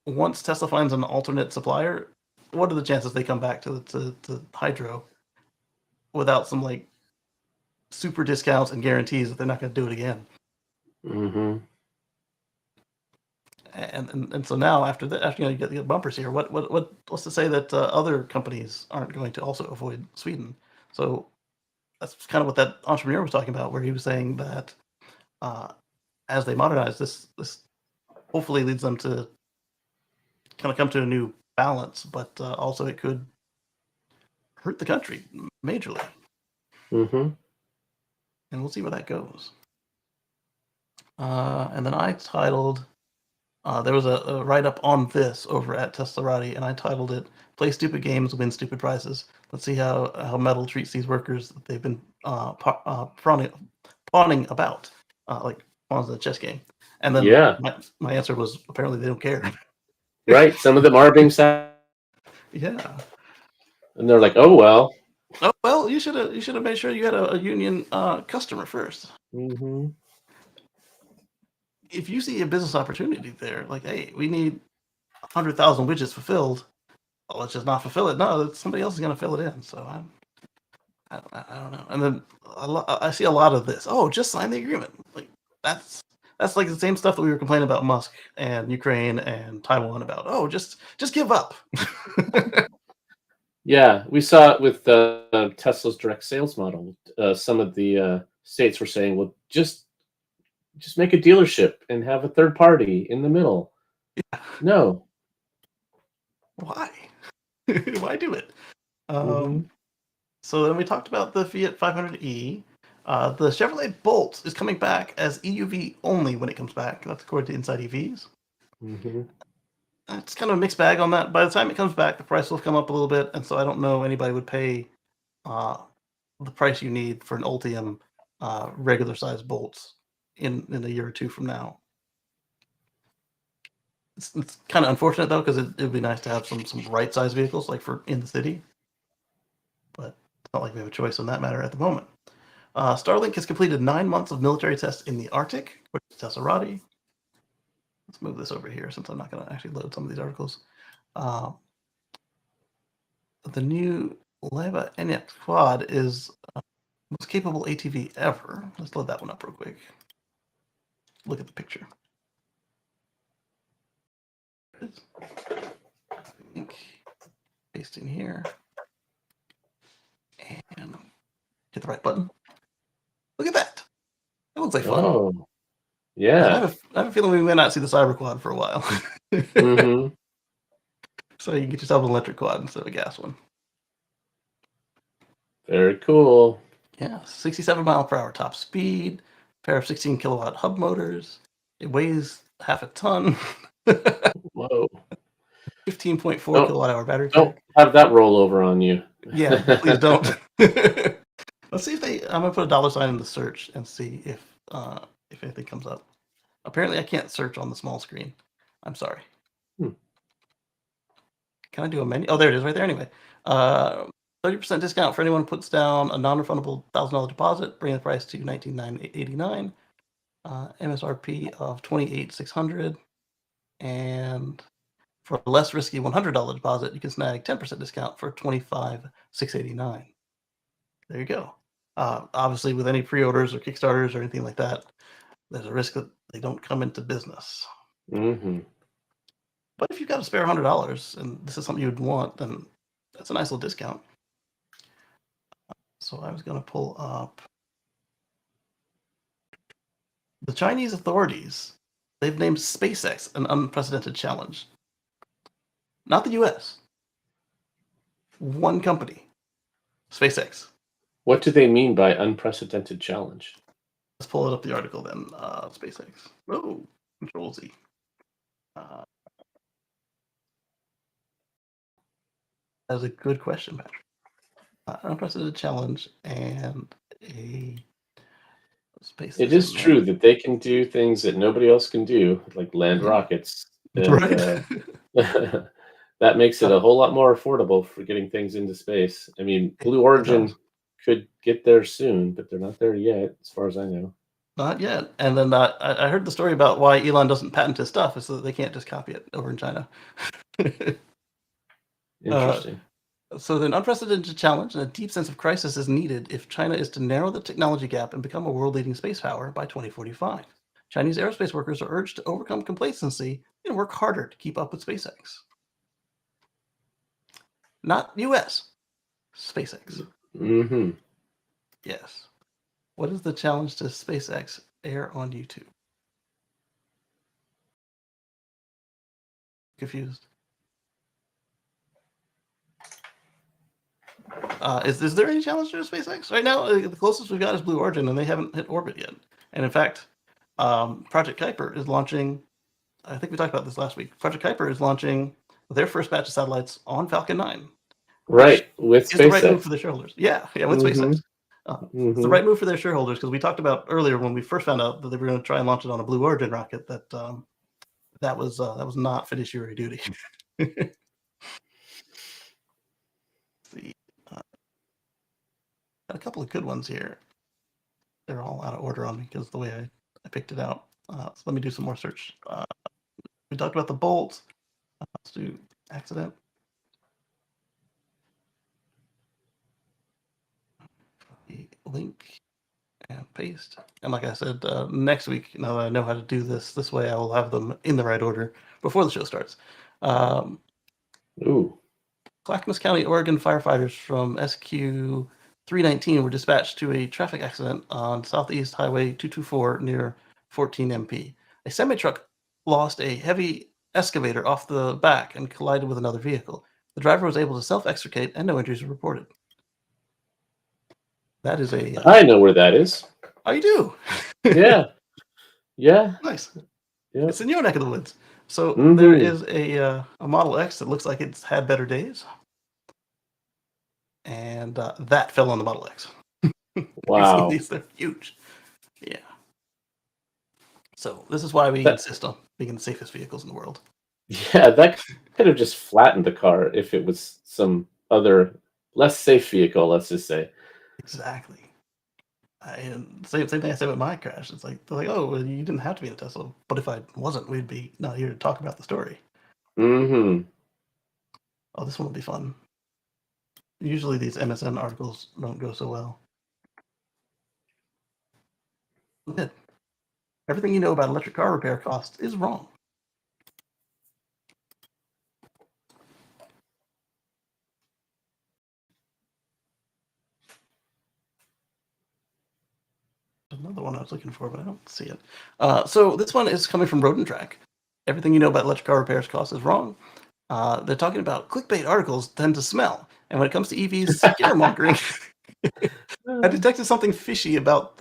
once Tesla finds an alternate supplier, what are the chances they come back to Hydro without some like super discounts and guarantees that they're not going to do it again? Mm-hmm. And so now after you get bumpers here, what's to say that other companies aren't going to also avoid Sweden? So that's kind of what that entrepreneur was talking about, where he was saying that uh, as they modernize, this hopefully leads them to kind of come to a new balance, but also it could hurt the country majorly, Mm-hmm. and we'll see where that goes. And then I titled, there was a write-up on this over at Teslarati, and I titled it, "Play Stupid Games, Win Stupid Prizes." Let's see how Metal treats these workers that they've been pawning about, like pawns in a chess game. And then Yeah. my answer was, apparently they don't care. Right. Some of them are being sacked, Yeah. and they're like, "Oh well." Oh, well, you should have made sure you had a union customer first. Mm-hmm. If you see a business opportunity there, like, hey, we need 100,000 widgets fulfilled, well, let's just not fulfill it. No, somebody else is going to fill it in. So I don't know. And then I see a lot of this. Oh, just sign the agreement. Like that's like the same stuff that we were complaining about Musk and Ukraine and Taiwan about. Oh, just give up. Yeah, we saw it with Tesla's direct sales model. Some of the states were saying, "Well, just make a dealership and have a third party in the middle." No. Why? Why do it? Mm-hmm. So then we talked about the Fiat 500e. The Chevrolet Bolt is coming back as EUV only when it comes back. That's according to Inside EVs. Mm-hmm. It's kind of a mixed bag on that. By the time it comes back, the price will come up a little bit, and so I don't know anybody would pay the price you need for an Ultium regular size bolts in a year or two from now. It's kind of unfortunate though, because it'd be nice to have some right size vehicles like for in the city, but it's not like we have a choice on that matter at the moment. Starlink has completed 9 months of military tests in the Arctic, which is Teslarati. Let's move this over here since I'm not going to actually load some of these articles. The new Leva NX Quad is most capable ATV ever. Let's load that one up real quick. Look at the picture. Paste in here. And hit the right button. Look at that. That looks like fun. Oh, yeah. I have a feeling we may not see the Cyber Quad for a while. Mm-hmm. So you can get yourself an electric quad instead of a gas one. Very cool. Yeah, 67 mile per hour top speed, pair of 16 kilowatt hub motors. It weighs half a ton. Whoa. 15.4 Don't- kilowatt hour battery Don't pack. have that roll over on you. Yeah, please don't. Let's see if I'm gonna put a $sign in the search and see if anything comes up. Apparently, I can't search on the small screen. I'm sorry. Can I do a menu? Oh, there it is, right there. Anyway, 30% discount for anyone who puts down a non-refundable $1,000 deposit, bringing the price to $19,989. MSRP of $28,600, and for a less risky $100 deposit, you can snag 10% discount for $25,689. There you go. Obviously, with any pre-orders or Kickstarters or anything like that, there's a risk that they don't come into business. Mm-hmm. But if you've got a spare $100 and this is something you'd want, then that's a nice little discount. So I was going to pull up the Chinese authorities. They've named SpaceX an unprecedented challenge. Not the US. One company, SpaceX. What do they mean by unprecedented challenge? Let's pull it up the article then. SpaceX. Oh, Control Z. That was a good question, Patrick. Unprecedented challenge and a space. It is true that they can do things that nobody else can do, like land rockets. And, Right. that makes it a whole lot more affordable for getting things into space. I mean, Blue Origin could get there soon, but they're not there yet, as far as I know. Not yet. And then I heard the story about why Elon doesn't patent his stuff is so that they can't just copy it over in China. Interesting. So an unprecedented challenge and a deep sense of crisis is needed if China is to narrow the technology gap and become a world-leading space power by 2045. Chinese aerospace workers are urged to overcome complacency and work harder to keep up with SpaceX. Not US, SpaceX. Mm-hmm. Yes. What is the challenge to SpaceX? Air on YouTube. Confused. Is there any challenge to SpaceX right now? The closest we've got is Blue Origin, and they haven't hit orbit yet. And in fact, Project Kuiper is launching. I think we talked about this last week. Project Kuiper is launching their first batch of satellites on Falcon 9. Right, with SpaceX. It's the right move for their shareholders. Yeah, with SpaceX. It's the right move for their shareholders because we talked about earlier when we first found out that they were going to try and launch it on a Blue Origin rocket that that was not fiduciary duty. See, got a couple of good ones here. They're all out of order on me because the way I picked it out. So let me do some more search. We talked about the bolt. Let's do accident. The link and paste. And like I said, next week, now that I know how to do this way, I will have them in the right order before the show starts. Ooh. Clackamas County, Oregon firefighters from SQ 319 were dispatched to a traffic accident on Southeast Highway 224 near 14 MP. A semi-truck lost a heavy excavator off the back and collided with another vehicle. The driver was able to self-extricate and no injuries were reported. That is a... I know where that is. Oh, you do? Yeah. Yeah. Nice. Yep. It's in your neck of the woods. So there is a Model X that looks like it's had better days. And that fell on the Model X. Wow. They're huge. Yeah. So this is why we insist on being the safest vehicles in the world. Yeah, that could have just flattened the car if it was some other less safe vehicle, let's just say. Exactly. And same thing I said with my crash. It's like, they're like, oh, well, you didn't have to be in a Tesla. But if I wasn't, we'd be not here to talk about the story. Mm-hmm. Oh, this one will be fun. Usually these MSN articles don't go so well. Everything you know about electric car repair costs is wrong. Another one I was looking for, but I don't see it. So this one is coming from Road and Track. Everything you know about electric car repairs costs is wrong. They're talking about clickbait articles tend to smell. And when it comes to EVs, scaremongering, I detected something fishy about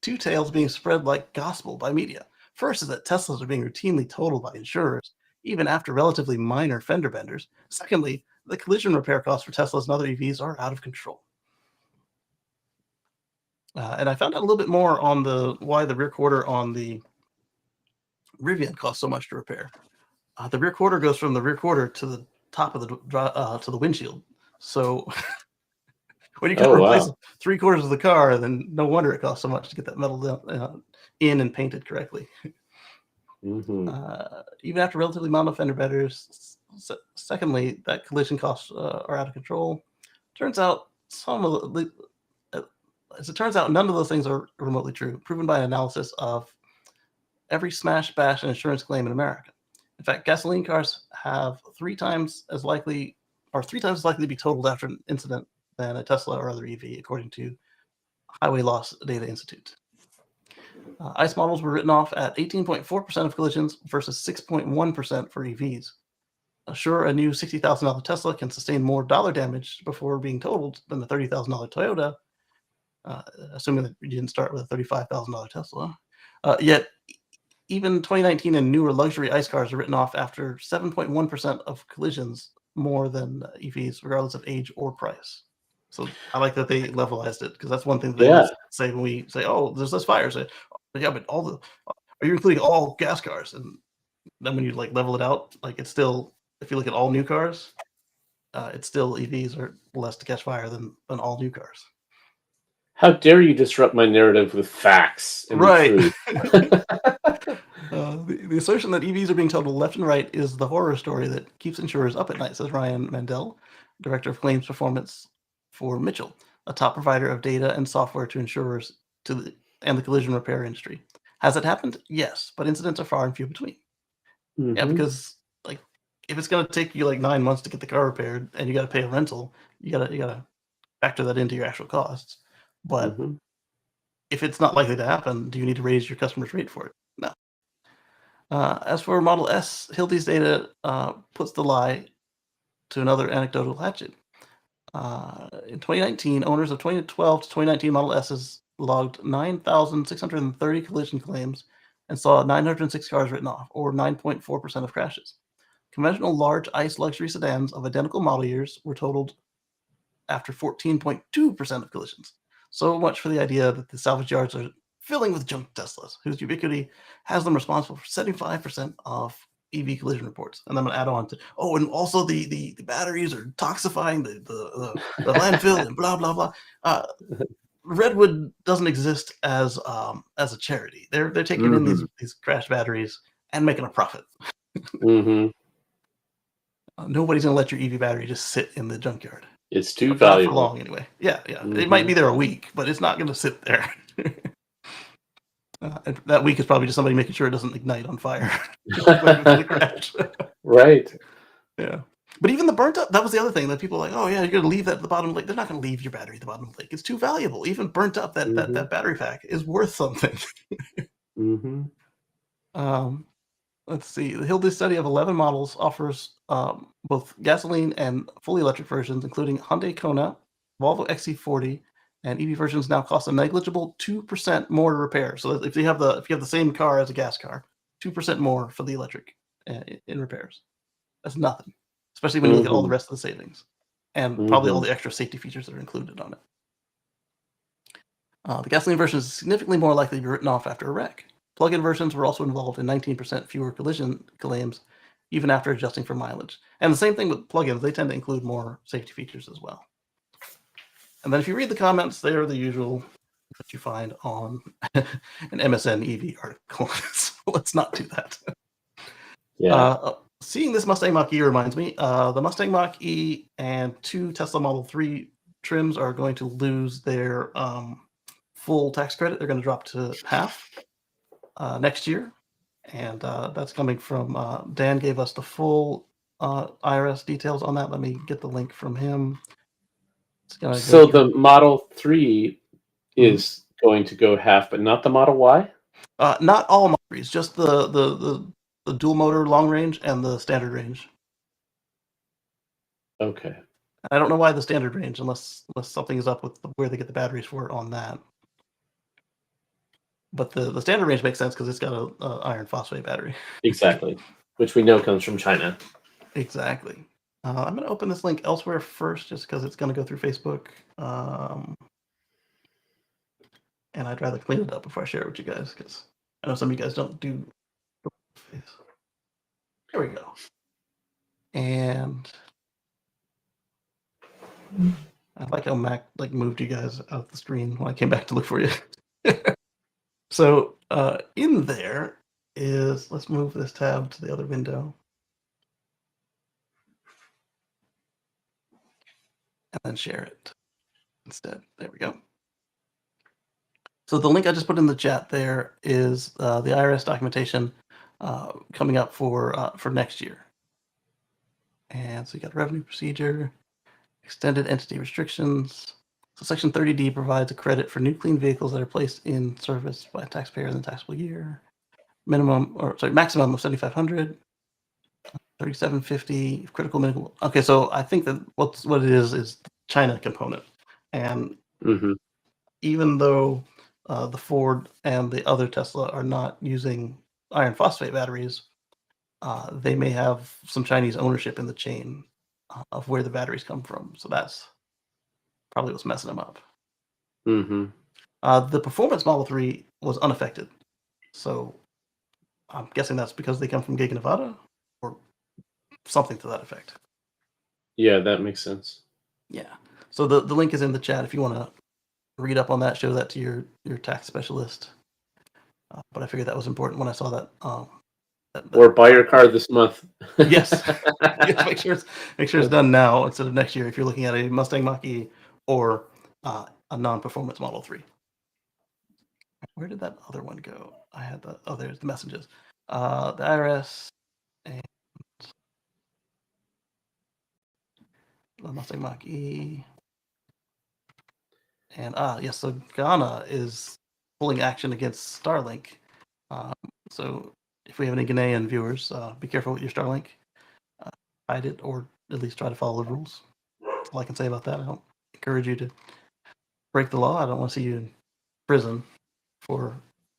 two tales being spread like gospel by media. First is that Teslas are being routinely totaled by insurers, even after relatively minor fender benders. Secondly, the collision repair costs for Teslas and other EVs are out of control. And I found out a little bit more on why the rear quarter on the Rivian costs so much to repair. The rear quarter goes from the rear quarter to the top of the windshield. So when you replace 3/4 of the car, then no wonder it costs so much to get that metal in and painted correctly. Mm-hmm. Even after relatively mild fender benders. Secondly, that collision costs are out of control. Turns out as it turns out, none of those things are remotely true, proven by an analysis of every smash, bash, and insurance claim in America. In fact, gasoline cars have three times as likely to be totaled after an incident than a Tesla or other EV, according to Highway Loss Data Institute. ICE models were written off at 18.4% of collisions versus 6.1% for EVs. Sure, a new $60,000 Tesla can sustain more dollar damage before being totaled than the $30,000 Toyota, assuming that you didn't start with a $35,000 Tesla. Yet, even 2019 and newer luxury ICE cars are written off after 7.1% of collisions more than EVs, regardless of age or price. So I like that they levelized it, because that's one thing they always say when we say, "Oh, there's less fires." Say, oh, yeah, but are you including all gas cars? And then when you like level it out, like it's still, if you look at all new cars, it's still EVs are less to catch fire than all new cars. How dare you disrupt my narrative with facts and Right. the truth? The assertion that EVs are being totaled left and right is the horror story that keeps insurers up at night, says Ryan Mandel, Director of Claims Performance for Mitchell, a top provider of data and software to insurers and the collision repair industry. Has it happened? Yes, but incidents are far and few between. Yeah, because like if it's going to take you like 9 months to get the car repaired and you got to pay a rental, you gotta factor that into your actual costs. But if it's not likely to happen, do you need to raise your customer's rate for it? No. As for Model S, Hildy's data puts the lie to another anecdotal hatchet. In 2019, owners of 2012 to 2019 Model S's logged 9,630 collision claims and saw 906 cars written off, or 9.4% of crashes. Conventional large ICE luxury sedans of identical model years were totaled after 14.2% of collisions. So much for the idea that the salvage yards are filling with junk Teslas, whose ubiquity has them responsible for 75% of EV collision reports. And I'm going to add on to, and also the batteries are toxifying the landfill and blah, blah, blah. Redwood doesn't exist as a charity. They're taking in these crash batteries and making a profit. Nobody's going to let your EV battery just sit in the junkyard. It's too valuable. Not for long, anyway. Yeah. It might be there a week, but it's not going to sit there. And that week is probably just somebody making sure it doesn't ignite on fire. Right. Yeah. But even the burnt up, that was the other thing that people were like, oh yeah, you're going to leave that at the bottom of the lake. They're not going to leave your battery at the bottom of the lake. It's too valuable. Even burnt up, that battery pack is worth something. Let's see. The Hildy study of 11 models offers both gasoline and fully electric versions, including Hyundai Kona, Volvo XC40, and EV versions now cost a negligible 2% more to repair. So if you have the same car as a gas car, 2% more for the electric in repairs. That's nothing, especially when you look at all the rest of the savings and probably all the extra safety features that are included on it. The gasoline version is significantly more likely to be written off after a wreck. Plug-in versions were also involved in 19% fewer collision claims, even after adjusting for mileage. And the same thing with plug-ins, they tend to include more safety features as well. And then if you read the comments, they are the usual that you find on an MSN EV article. So let's not do that. Yeah. Seeing this Mustang Mach-E reminds me, the Mustang Mach-E and 2 Tesla Model 3 trims are going to lose their full tax credit. They're going to drop to half next year. And that's coming from, Dan gave us the full IRS details on that. Let me get the link from him. So the Model 3 is going to go half, but not the Model Y? Not all Model 3s, just the dual motor long range and the standard range. Okay. I don't know why the standard range, unless something is up with where they get the batteries for it on that. But the standard range makes sense because it's got a iron phosphate battery. Exactly, which we know comes from China. Exactly. I'm going to open this link elsewhere first, just because it's going to go through Facebook. And I'd rather clean it up before I share it with you guys, because I know some of you guys don't do. There we go. And I like how Mac moved you guys out the screen when I came back to look for you. So in there is, let's move this tab to the other window. And then share it instead. There we go. So the link I just put in the chat there is the IRS documentation coming up for next year. And so you got revenue procedure, extended entity restrictions. So Section 30D provides a credit for new clean vehicles that are placed in service by a taxpayer in the taxable year. Maximum of 7,500. 3750 critical medical. Okay, so I think that what it is China component, and Hmm. even though the Ford and the other Tesla are not using iron phosphate batteries, they may have some Chinese ownership in the chain of where the batteries come from. So that's probably what's messing them up. Hmm. The performance Model 3 was unaffected. So I'm guessing that's because they come from Giga Nevada or something to that effect. Yeah, that makes sense. Yeah. So the link is in the chat if you want to read up on that, show that to your tax specialist. But I figured that was important when I saw that. Or buy your car this month. Yes, yes. Make sure it's done now instead of next year. If you're looking at a Mustang Mach-E or a non-performance Model 3. Where did that other one go? I had the there's the messages. The IRS and the Mustang Mach-E. And yes, so Ghana is pulling action against Starlink. So if we have any Ghanaian viewers, be careful with your Starlink. Hide it, or at least try to follow the rules. That's all I can say about that. I don't encourage you to break the law. I don't want to see you in prison for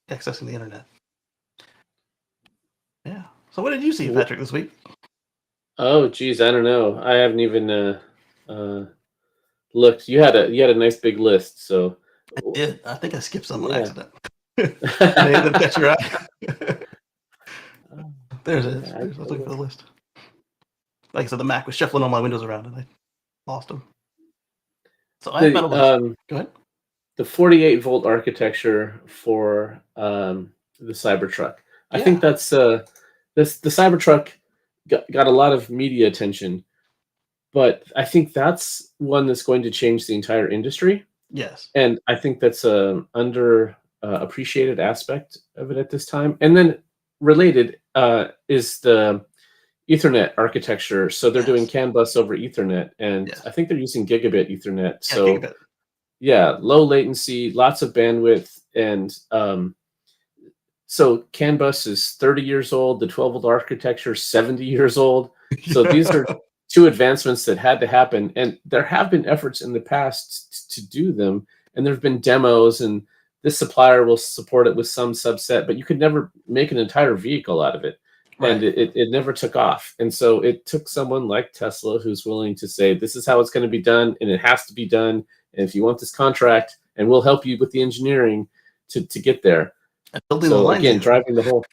accessing the internet. Yeah. So what did you see, Patrick, this week? Oh, geez, I don't know. I haven't even looked. You had a nice big list, so I did. I think I skipped some on yeah. accident. I didn't catch your eye. There's it. Yeah, I was looking for the list. Like I said, the Mac was shuffling all my windows around, and I lost them. So I have Metal. Go ahead. The 48-volt architecture for the Cybertruck. I think that's the Cybertruck got a lot of media attention, but I think that's one that's going to change the entire industry. Yes. And I think that's a under appreciated aspect of it at this time. And then related is the Ethernet architecture. So they're doing CAN bus over Ethernet, and I think they're using gigabit Ethernet. So gigabit. Yeah, low latency, lots of bandwidth, and so CAN bus is 30 years old. The 12-volt architecture is 70 years old. So these are two advancements that had to happen, and there have been efforts in the past to do them, and there have been demos, and this supplier will support it with some subset, but you could never make an entire vehicle out of it. And it never took off. And so it took someone like Tesla who's willing to say, this is how it's going to be done, and it has to be done. And if you want this contract, and we'll help you with the engineering to get there. So again, driving the whole,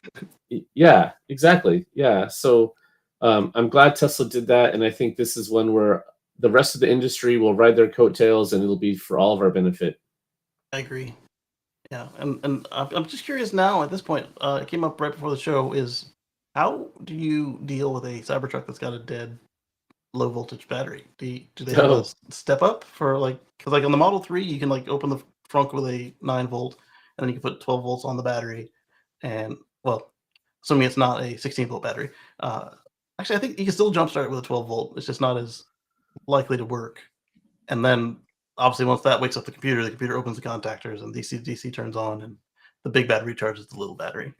yeah, exactly. Yeah. So I'm glad Tesla did that. And I think this is one where the rest of the industry will ride their coattails, and it'll be for all of our benefit. I agree. Yeah. And I'm just curious now at this point, it came up right before the show, is how do you deal with a Cybertruck that's got a dead low voltage battery? Do they have a step up for because on the Model 3, you can open the trunk with a 9-volt, and then you can put 12 volts on the battery. And assuming it's not a 16-volt battery. Actually, I think you can still jumpstart it with a 12-volt. It's just not as likely to work. And then obviously once that wakes up the computer opens the contactors, and DC turns on, and the big battery charges the little battery.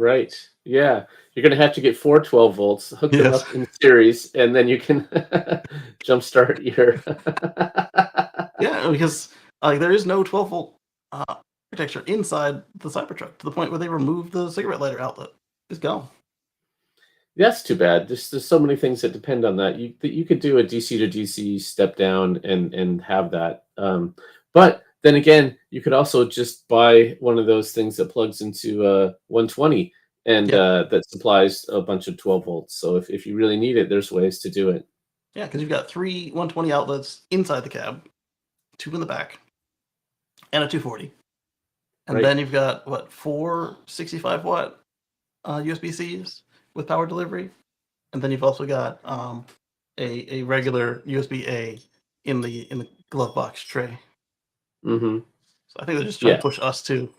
Right. Yeah. You're going to have to get 4 12 volts, hook them up in series, and then you can jumpstart your. Yeah, because there is no 12-volt architecture inside the Cybertruck, to the point where they removed the cigarette lighter outlet. It's gone. That's too bad. There's so many things that depend on that. You could do a DC to DC step down and have that. But then again, you could also just buy one of those things that plugs into 120 and that supplies a bunch of 12 volts. So if you really need it, there's ways to do it. Yeah, because you've got 3 120 outlets inside the cab, 2 in the back, and a 240. And then you've got 4 65-watt USB-Cs with power delivery, and then you've also got a regular USB-A in the glove box tray. Mm-hmm. So I think they're just trying to push us too.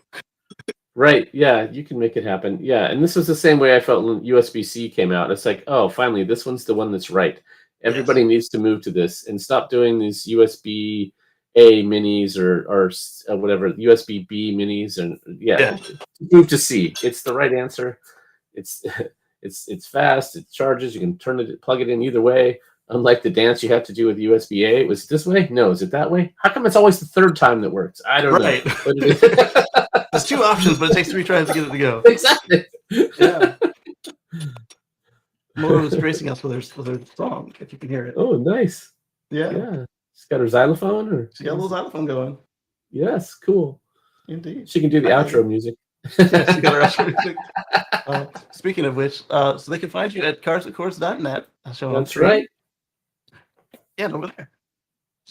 Right. Yeah, you can make it happen. Yeah, and this was the same way I felt when USB-C came out. It's like, oh, finally, this one's the one that's right. Yes. Everybody needs to move to this and stop doing these USB A minis or whatever USB B minis, and yeah, Yeah. move to C. It's the right answer. It's it's fast. It charges. You can plug it in either way. Unlike the dance you have to do with USB A, was it this way? No, is it that way? How come it's always the third time that works? I don't know. Right. But it There's 2 options, but it takes 3 tries to get it to go. exactly. Yeah. Mona was gracing us with her song, if you can hear it. Oh, nice. Yeah. Yeah. She's got her xylophone, or She got a little xylophone going. yes, cool. Indeed. She can do the I dig outro it. music. Yeah, she got her outro music. Speaking of which, so they can find you at cardsandchords.net. Shown on That's screen. right. Yeah, and over there.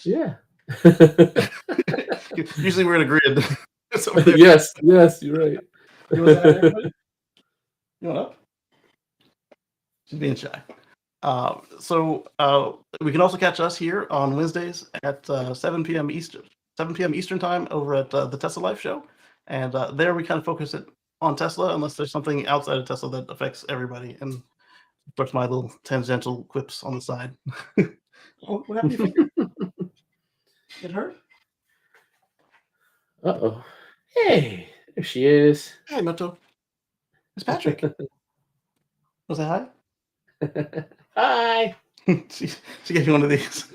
Yeah. Usually we're in a grid. It's over there. Yes, you're right. You want to say hi, everybody? You want up? She's being shy. So we can also catch us here on Wednesdays at 7 p.m. Eastern time over at the Tesla Life Show, and there we kind of focus it on Tesla, unless there's something outside of Tesla that affects everybody. And of course, my little tangential quips on the side. Oh, what happened to your finger? It hurt? Uh-oh. Hey, there she is. Hi, Moto. It's Patrick. Was that hi? Hi. she gave you one of these.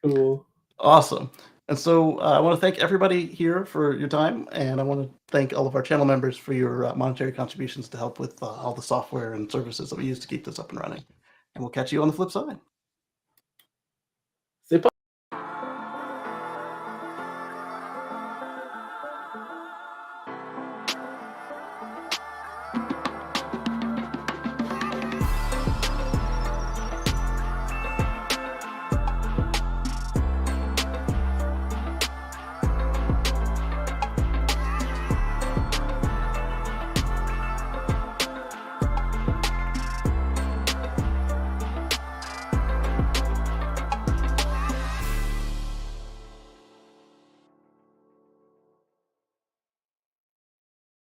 Cool. Awesome. And so I want to thank everybody here for your time, and I want to thank all of our channel members for your monetary contributions to help with all the software and services that we use to keep this up and running. And we'll catch you on the flip side.